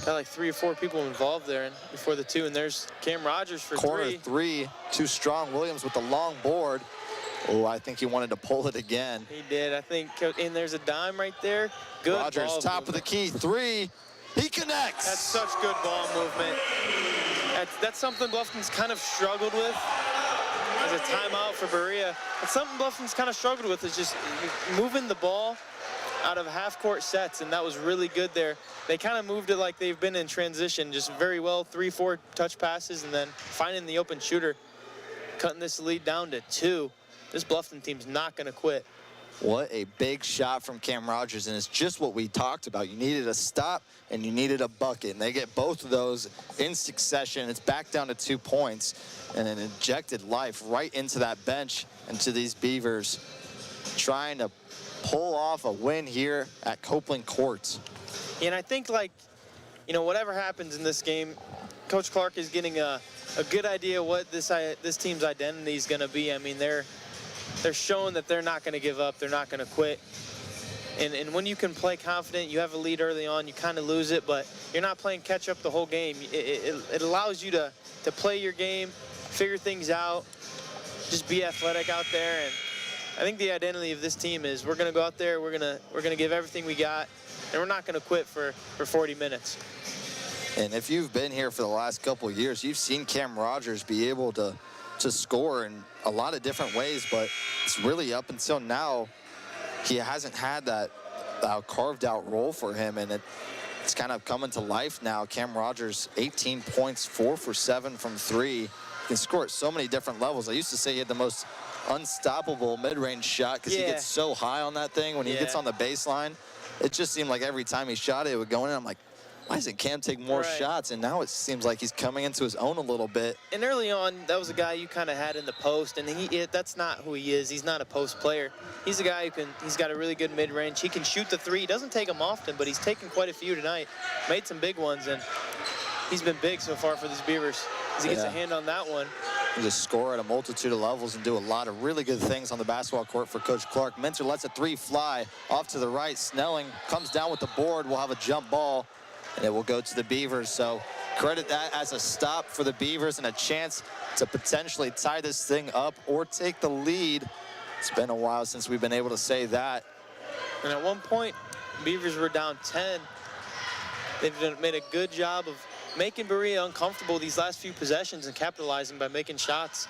Got like 3 or 4 people involved there and before the two, and there's Cam Rogers for corner three, too strong. Williams with the long board. Oh, I think he wanted to pull it again. He did, I think, and there's a dime right there. Good Rogers, ball top movement. of the key, three. He connects. That's such good ball movement. That's something Bluffton's kind of struggled with. As a timeout for Berea. That's something Bluffton's kind of struggled with, is just moving the ball out of half-court sets, and that was really good there. They kind of moved it like they've been in transition, just very well, 3-4 touch passes, and then finding the open shooter, cutting this lead down to 2. This Bluffton team's not going to quit. What a big shot from Cam Rogers, and it's just what we talked about. You needed a stop and you needed a bucket, and they get both of those in succession. It's back down to 2 points, and an injected life right into that bench and to these Beavers, trying to pull off a win here at Copeland Courts. And I think, like, you know, whatever happens in this game, Coach Clark is getting a good idea what this team's identity is going to be. I mean, they're showing that they're not going to give up. They're not going to quit. And when you can play confident, you have a lead early on, you kind of lose it, but you're not playing catch up the whole game. It allows you to play your game, figure things out, just be athletic out there. And I think the identity of this team is we're going to go out there, we're going to give everything we got, and we're not going to quit for 40 minutes. And if you've been here for the last couple of years, you've seen Cam Rogers be able to score in a lot of different ways, but it's really up until now he hasn't had that carved out role for him, and it's kind of coming to life now. Cam Rogers, 18 points, 4 for 7 from 3. He can score at so many different levels. I used to say he had the most unstoppable mid-range shot because he gets so high on that thing when he gets on the baseline. It just seemed like every time he shot it, it would go in. I'm like, why doesn't Cam take more shots? And now it seems like he's coming into his own a little bit. And early on, that was a guy you kind of had in the post, and that's not who he is. He's not a post player. He's a guy he's got a really good mid-range. He can shoot the three. He doesn't take them often, but he's taken quite a few tonight. Made some big ones, and he's been big so far for these Beavers. As he gets a hand on that one. He just score at a multitude of levels and do a lot of really good things on the basketball court for Coach Clark. Minter lets a three fly off to the right. Snelling comes down with the board. We'll have a jump ball, and it will go to the Beavers. So credit that as a stop for the Beavers and a chance to potentially tie this thing up or take the lead. It's been a while since we've been able to say that. And at one point, Beavers were down 10. They've made a good job of making Berea uncomfortable these last few possessions and capitalizing by making shots.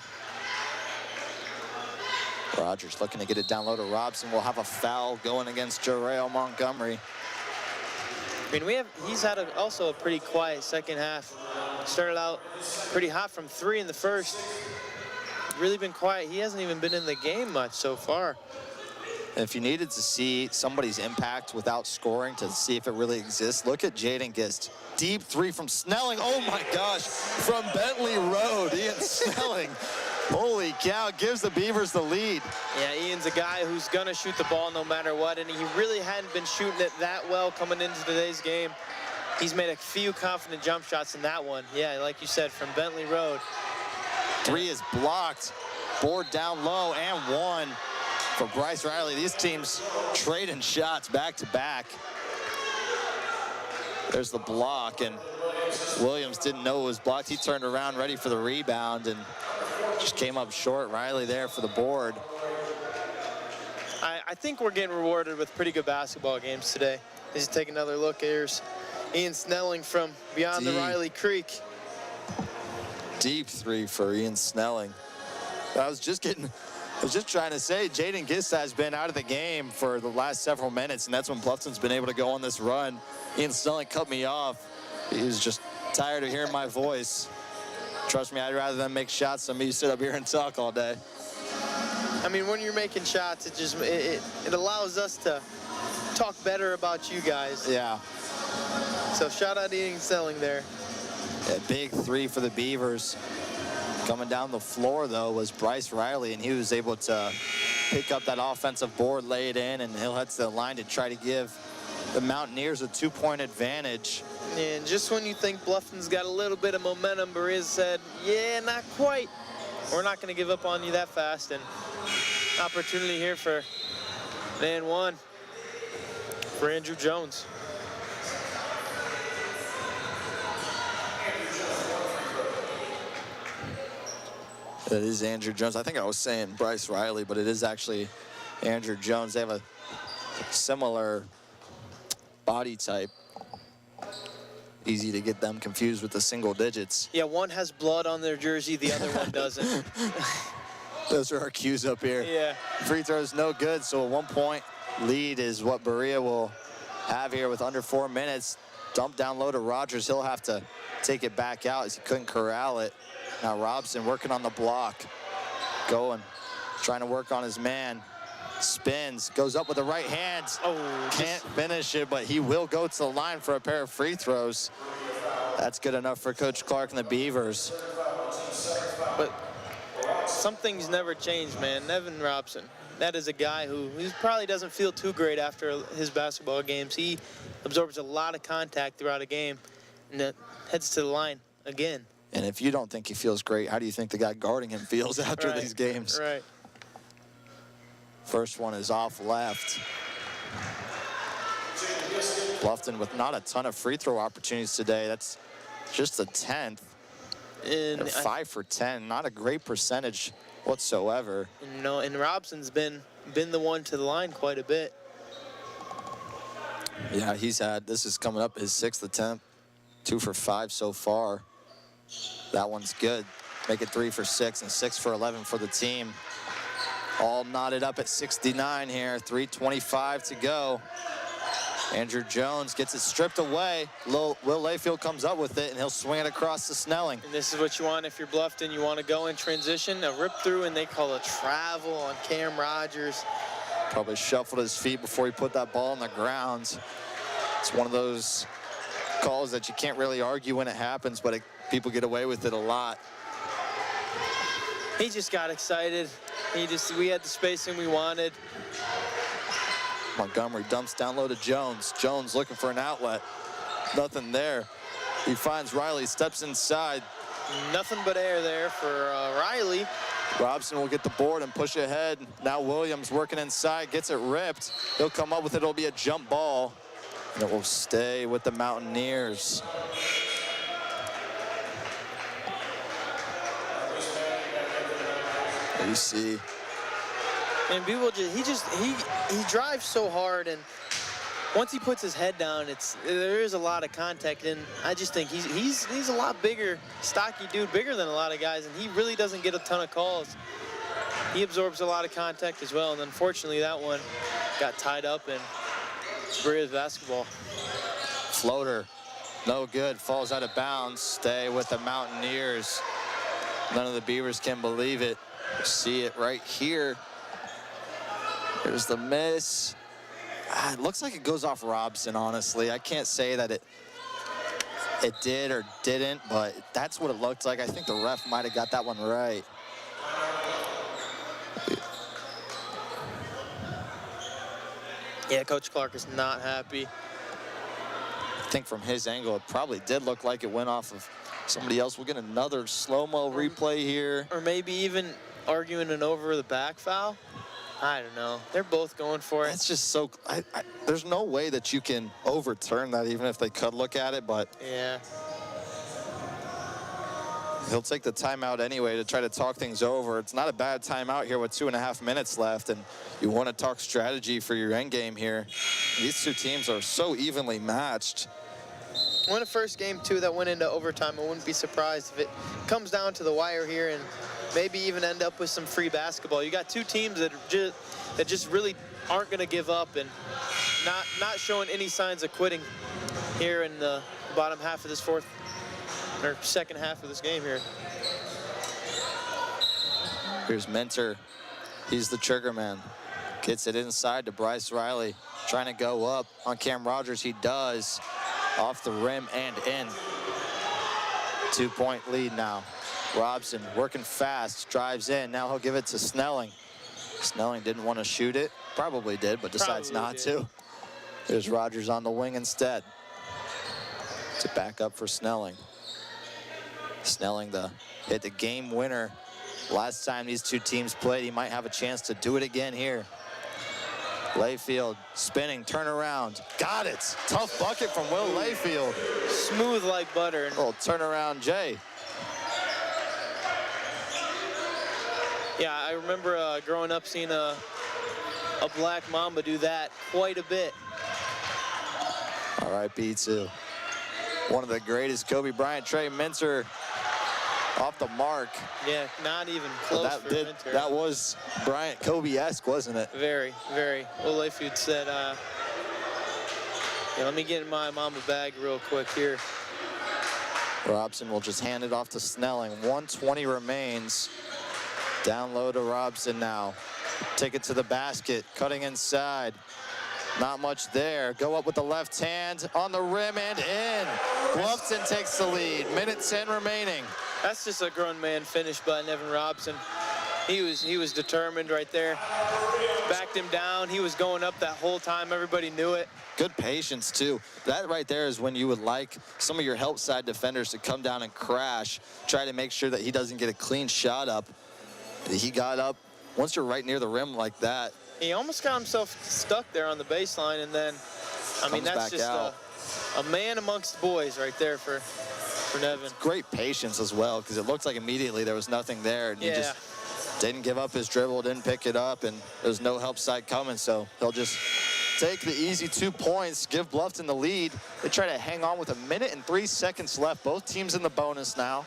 Rogers looking to get it down low to Robson. We'll have a foul going against Jarrell Montgomery. I mean, he's had also a pretty quiet second half. Started out pretty hot from 3 in the first. Really been quiet. He hasn't even been in the game much so far. And if you needed to see somebody's impact without scoring to see if it really exists, look at Jaden Gist. Deep 3 from Snelling. Oh my gosh, from Bentley Road, Ian Snelling. Holy cow, gives the Beavers the lead. Yeah, Ian's a guy who's gonna shoot the ball no matter what, and he really hadn't been shooting it that well coming into today's game. He's made a few confident jump shots in that one. Yeah, like you said, from Bentley Road. 3 is blocked. Board down low and 1 for Bryce Riley. These teams trading shots back to back. There's the block, and Williams didn't know it was blocked. He turned around ready for the rebound and just came up short. Riley there for the board. I think we're getting rewarded with pretty good basketball games today. As you take another look, here's Ian Snelling from beyond the Riley Creek. Deep 3 for Ian Snelling. I was just trying to say, Jaden Gist has been out of the game for the last several minutes, and that's when Bluffton's been able to go on this run. Ian Snelling cut me off. He was just tired of hearing my voice. Trust me, I'd rather than make shots than me sit up here and talk all day. I mean, when you're making shots, it allows us to talk better about you guys. Yeah. So shout out to Ian Snelling there. A big 3 for the Beavers. Coming down the floor, though, was Bryce Riley, and he was able to pick up that offensive board, lay it in, and he'll head to the line to try to give the Mountaineers a 2-point advantage. And just when you think Bluffton's got a little bit of momentum, Berea said, yeah, not quite. We're not going to give up on you that fast. And opportunity here for man 1 for Andrew Jones. It is Andrew Jones. I think I was saying Bryce Riley, but it is actually Andrew Jones. They have a similar body type. Easy to get them confused with the single digits. Yeah, one has blood on their jersey, the other one doesn't. Those are our cues up here. Yeah. Free throws no good, so a 1-point lead is what Berea will have here with under 4 minutes. Dump down low to Rogers. He'll have to take it back out as he couldn't corral it. Now Robson working on the block. Going, trying to work on his man. Spins, goes up with the right hand. Oh, can't finish it, but he will go to the line for a pair of free throws. That's good enough for Coach Clark and the Beavers. But some things never change, man. Nevin Robson, that is a guy who probably doesn't feel too great after his basketball games. He absorbs a lot of contact throughout a game and heads to the line again. And if you don't think he feels great, how do you think the guy guarding him feels after these games? Right. First one is off left. Bluffton with not a ton of free throw opportunities today. That's just the 10th. And 5 for 10, not a great percentage whatsoever. No, and Robson's been the one to the line quite a bit. Yeah, this is coming up his 6th attempt. 2 for 5 so far. That one's good. Make it 3 for 6 and 6 for 11 for the team. All knotted up at 69 here. 3:25 to go. Andrew Jones gets it stripped away. Will Layfield comes up with it, and he'll swing it across to Snelling. And this is what you want if you're Bluffton. You want to go in transition, a rip through, and they call a travel on Cam Rogers. Probably shuffled his feet before he put that ball on the ground. It's one of those calls that you can't really argue when it happens, but people get away with it a lot. He just got excited. We had the spacing we wanted. Montgomery dumps down low to Jones. Jones looking for an outlet. Nothing there. He finds Riley, steps inside. Nothing but air there for Riley. Robson will get the board and push ahead. Now Williams working inside, gets it ripped. He'll come up with it. It'll be a jump ball, and it will stay with the Mountaineers. You see. And people he drives so hard, and once he puts his head down, there is a lot of contact, and I just think he's a lot bigger, stocky dude, bigger than a lot of guys, and he really doesn't get a ton of calls. He absorbs a lot of contact as well, and unfortunately that one got tied up in Berea's basketball. Floater, no good, falls out of bounds. Stay with the Mountaineers. None of the Beavers can believe it. See it right here. There's the miss. It looks like it goes off Robson, honestly. I can't say that it did or didn't, but that's what it looked like. I think the ref might have got that one right. Yeah, Coach Clark is not happy. I think from his angle, it probably did look like it went off of somebody else. We'll get another slow-mo replay here. Or maybe even arguing an over-the-back foul. I don't know. They're both going for it. It's just so, there's no way that you can overturn that, even if they could look at it, but yeah. he'll take the timeout anyway to try to talk things over. It's not a bad timeout here with 2.5 minutes left, and you want to talk strategy for your end game here. These two teams are so evenly matched. Won a first game, too, that went into overtime. I wouldn't be surprised if it comes down to the wire here and maybe even end up with some free basketball. You got two teams that just really aren't going to give up and not showing any signs of quitting here in the bottom half of this second half of this game here. Here's Mentor. He's the trigger man. Gets it inside to Bryce Riley. Trying to go up on Cam Rogers. He does. Off the rim and in. 2-point lead now. Robson working fast, drives in. Now he'll give it to Snelling. Snelling didn't want to shoot it. Probably did, but decides not to. There's Rogers on the wing instead. To back up for Snelling. Snelling hit the game winner. Last time these two teams played, he might have a chance to do it again here. Layfield spinning, turnaround, got it. Tough bucket from Will Layfield. Smooth like butter. Little turnaround, Jay. Yeah, I remember growing up seeing a black mamba do that quite a bit. All right, B2. One of the greatest, Kobe Bryant, Trey Minter off the mark. Yeah, not even close for Minter. That was Bryant Kobe-esque, wasn't it? Very, very. Will Layfield said, yeah, let me get in my mama bag real quick here. Robson will just hand it off to Snelling. 1:20 remains. Down low to Robson now. Take it to the basket, cutting inside. Not much there. Go up with the left hand on the rim and in. Bluffton takes the lead. Minute 10 remaining. That's just a grown man finish by Nevin Robson. He was determined right there. Backed him down. He was going up that whole time. Everybody knew it. Good patience, too. That right there is when you would like some of your help side defenders to come down and crash, try to make sure that he doesn't get a clean shot up. He got up. Once you're right near the rim like that, he almost got himself stuck there on the baseline, and then, I mean, that's just a man amongst boys right there for Nevin. Great patience as well, because it looked like immediately there was nothing there, and he just didn't give up his dribble, didn't pick it up, and there's no help side coming, so he'll just take the easy 2 points, give Bluffton the lead. They try to hang on with 1 minute and 3 seconds left. Both teams in the bonus now.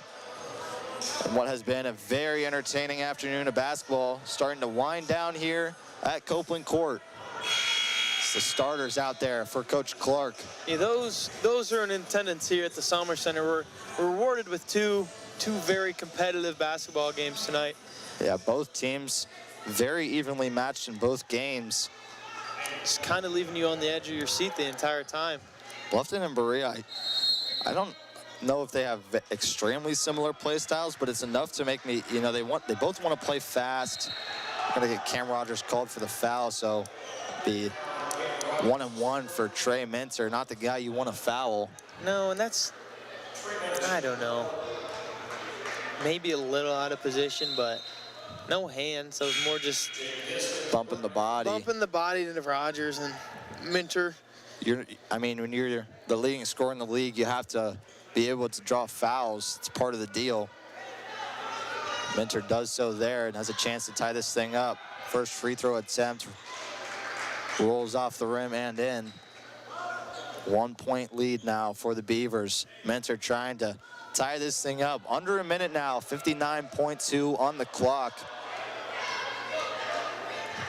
And what has been a very entertaining afternoon of basketball starting to wind down here at Copeland Court. It's the starters out there for Coach Clark. Yeah, those are in attendance here at the Sommer Center. We're rewarded with two very competitive basketball games tonight. Yeah, both teams very evenly matched in both games. Just kind of leaving you on the edge of your seat the entire time. Bluffton and Berea, I don't know if they have extremely similar play styles, but it's enough to make me, they both want to play fast. Gonna get Cam Rogers called for the foul, so be 1-and-1 for Trey Minter, not the guy you want to foul. No, and that's, I don't know, maybe a little out of position, but no hands, so it's more just bumping the body. Bumping the body to Rogers and Minter. When you're the leading scorer in the league, you have to be able to draw fouls. It's part of the deal. Minter does so there and has a chance to tie this thing up. First free throw attempt rolls off the rim and in. 1 point lead now for the Beavers. Minter trying to tie this thing up. Under a minute now, 59.2 on the clock.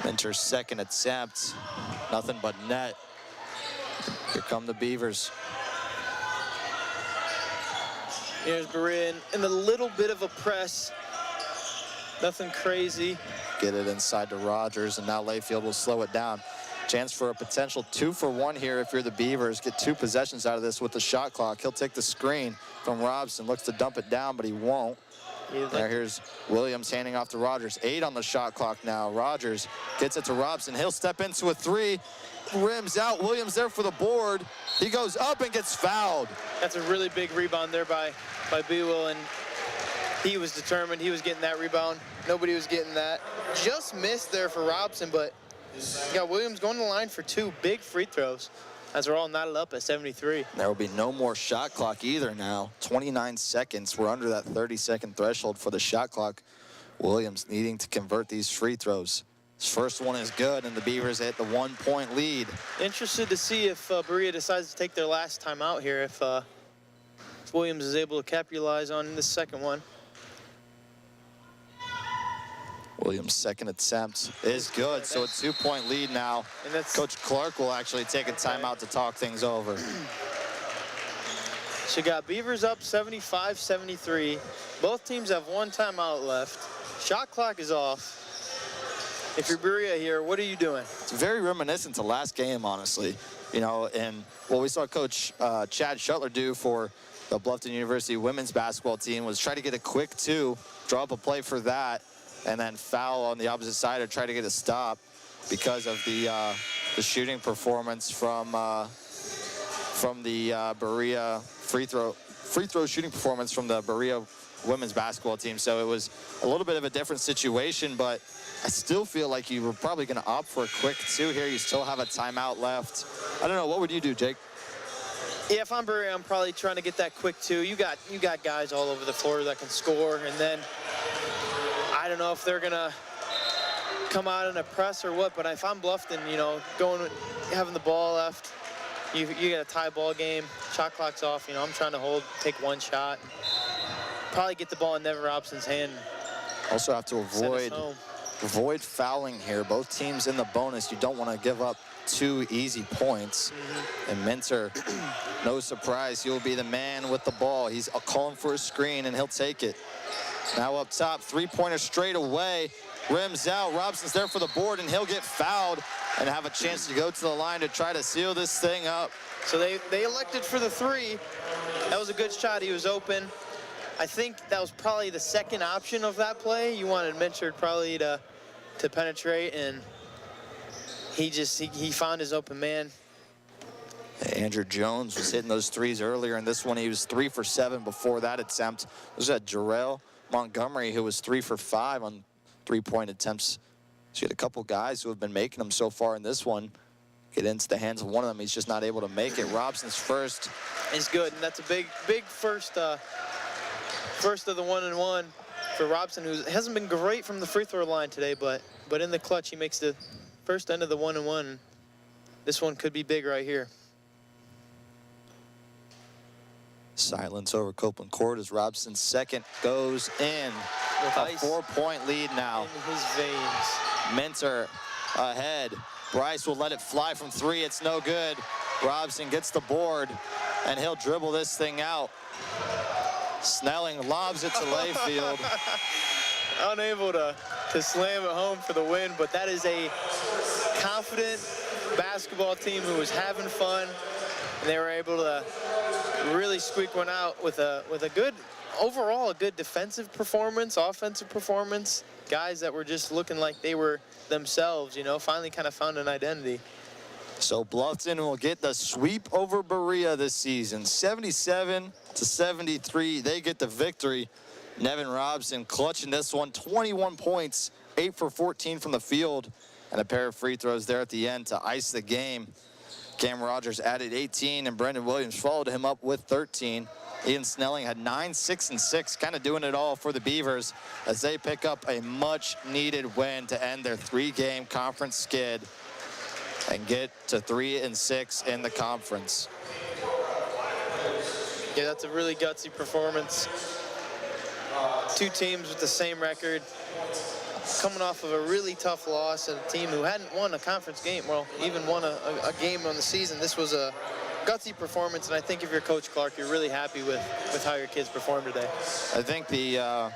Minter's second attempt, nothing but net. Here come the Beavers. Here's Berea in a little bit of a press. Nothing crazy. Get it inside to Rogers, and now Layfield will slow it down. Chance for a potential 2-for-1 here if you're the Beavers. Get 2 possessions out of this with the shot clock. He'll take the screen from Robson, looks to dump it down, but he won't. Here's Williams handing off to Rogers. 8 on the shot clock now. Rogers gets it to Robson. He'll step into a 3. Rims out. Williams there for the board. He goes up and gets fouled. That's a really big rebound there by B-Will, and he was determined. He was getting that rebound. Nobody was getting that. Just missed there for Robson, but you got Williams going to the line for 2 big free throws as we're all knotted up at 73. There will be no more shot clock either now. 29 seconds. We're under that 30-second threshold for the shot clock. Williams needing to convert these free throws. His first one is good, and the Beavers hit the 1 point lead. Interested to see if Berea decides to take their last time out here, if Williams is able to capitalize on this second one. Williams' second attempt is good, so a 2 point lead now. And that's Coach Clark will actually take a timeout to talk things over. So you got Beavers up 75-73. Both teams have 1 timeout left. Shot clock is off. If you're Berea here, what are you doing? It's very reminiscent to last game, honestly. You know, and what we saw Coach Chad Shuttler do for the Bluffton University women's basketball team was try to get a quick 2, draw up a play for that, and then foul on the opposite side or try to get a stop because of the shooting performance from the Berea free throw shooting performance from the Berea women's basketball team. So it was a little bit of a different situation, but I still feel like you were probably going to opt for a quick 2 here. You still have a timeout left. I don't know. What would you do, Jake? Yeah, if I'm Berea, I'm probably trying to get that quick 2. You got guys all over the floor that can score, and then I don't know if they're gonna come out in a press or what, but if I'm Bluffton, you know, having the ball left, you got a tie ball game, shot clock's off, you know, I'm trying to take 1 shot, probably get the ball in Nevin Robson's hand. Also have to avoid fouling here. Both teams in the bonus. You don't want to give up 2 easy points. And Minter, no surprise, he'll be the man with the ball. He's calling for a screen, and he'll take it. Now up top, 3-pointer straight away. Rims out. Robson's there for the board, and he'll get fouled and have a chance to go to the line to try to seal this thing up. So they elected for the 3. That was a good shot. He was open. I think that was probably the second option of that play. You wanted Minter probably to penetrate, and he found his open man. Andrew Jones was hitting those 3s earlier. In this one, he was 3 for 7 before that attempt. Was that Jarrell Montgomery, who was 3 for 5 on 3-point attempts. So you had a couple guys who have been making them so far in this one. Get into the hands of one of them. He's just not able to make it. Robson's first is good, and that's a big first of the 1-and-1 for Robson, who hasn't been great from the free throw line today, but in the clutch, he makes the first end of the 1-and-1. This one could be big right here. Silence over Copeland Court as Robson's second goes in. With a ice 4-point lead now. In his veins. Minter ahead. Bryce will let it fly from 3. It's no good. Robson gets the board, and he'll dribble this thing out. Snelling lobs it to Layfield. Unable to slam it home for the win, but that is a confident basketball team who was having fun, and they were able to really squeak one out with a good, overall a good defensive performance, offensive performance. Guys that were just looking like they were themselves, you know, finally kind of found an identity. So Bluffton will get the sweep over Berea this season, 77-73. They get the victory. Nevin Robson clutching this one, 21 points, 8 for 14 from the field, and a pair of free throws there at the end to ice the game. Cam Rogers added 18, and Brendan Williams followed him up with 13. Ian Snelling had 9, 6, and 6, kind of doing it all for the Beavers as they pick up a much-needed win to end their 3-game conference skid and get to 3 and 6 in the conference. Yeah, that's a really gutsy performance. 2 teams with the same record, coming off of a really tough loss at a team who hadn't won a conference game, well, even won a game on the season. This was a gutsy performance, and I think if you're Coach Clark, you're really happy with how your kids performed today. I think the,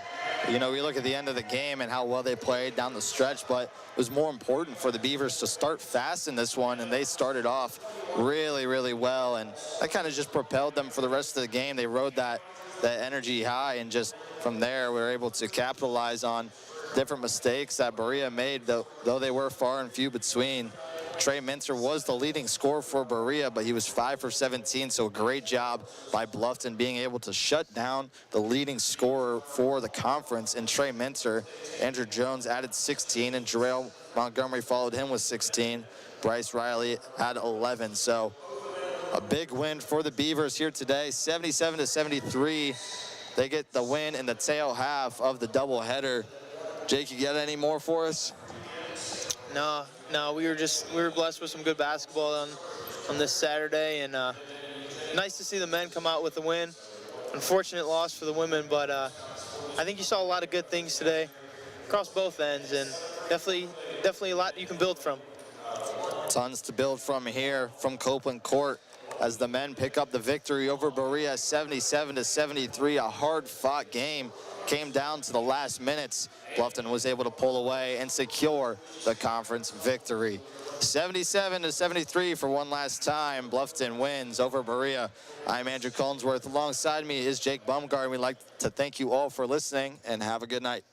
you know, we look at the end of the game and how well they played down the stretch, but it was more important for the Beavers to start fast in this one, and they started off really, really well, and that kind of just propelled them for the rest of the game. They rode that energy high, and just from there, we were able to capitalize on different mistakes that Berea made, though they were far and few between. Trey Minter was the leading scorer for Berea, but he was 5 for 17, so a great job by Bluffton being able to shut down the leading scorer for the conference in Trey Minter. Andrew Jones added 16, and Jarrell Montgomery followed him with 16. Bryce Riley had 11, so a big win for the Beavers here today, 77-73. They get the win in the tail half of the doubleheader. Jake, you got any more for us? No, we were blessed with some good basketball on this Saturday, and nice to see the men come out with a win. Unfortunate loss for the women, but I think you saw a lot of good things today across both ends, and definitely a lot you can build from. Tons to build from here from Copeland Court as the men pick up the victory over Berea, 77-73. A hard-fought game came down to the last minutes. Bluffton was able to pull away and secure the conference victory. 77-73 for one last time. Bluffton wins over Berea. I'm Andrew Collinsworth. Alongside me is Jake Bumgard. We'd like to thank you all for listening, and have a good night.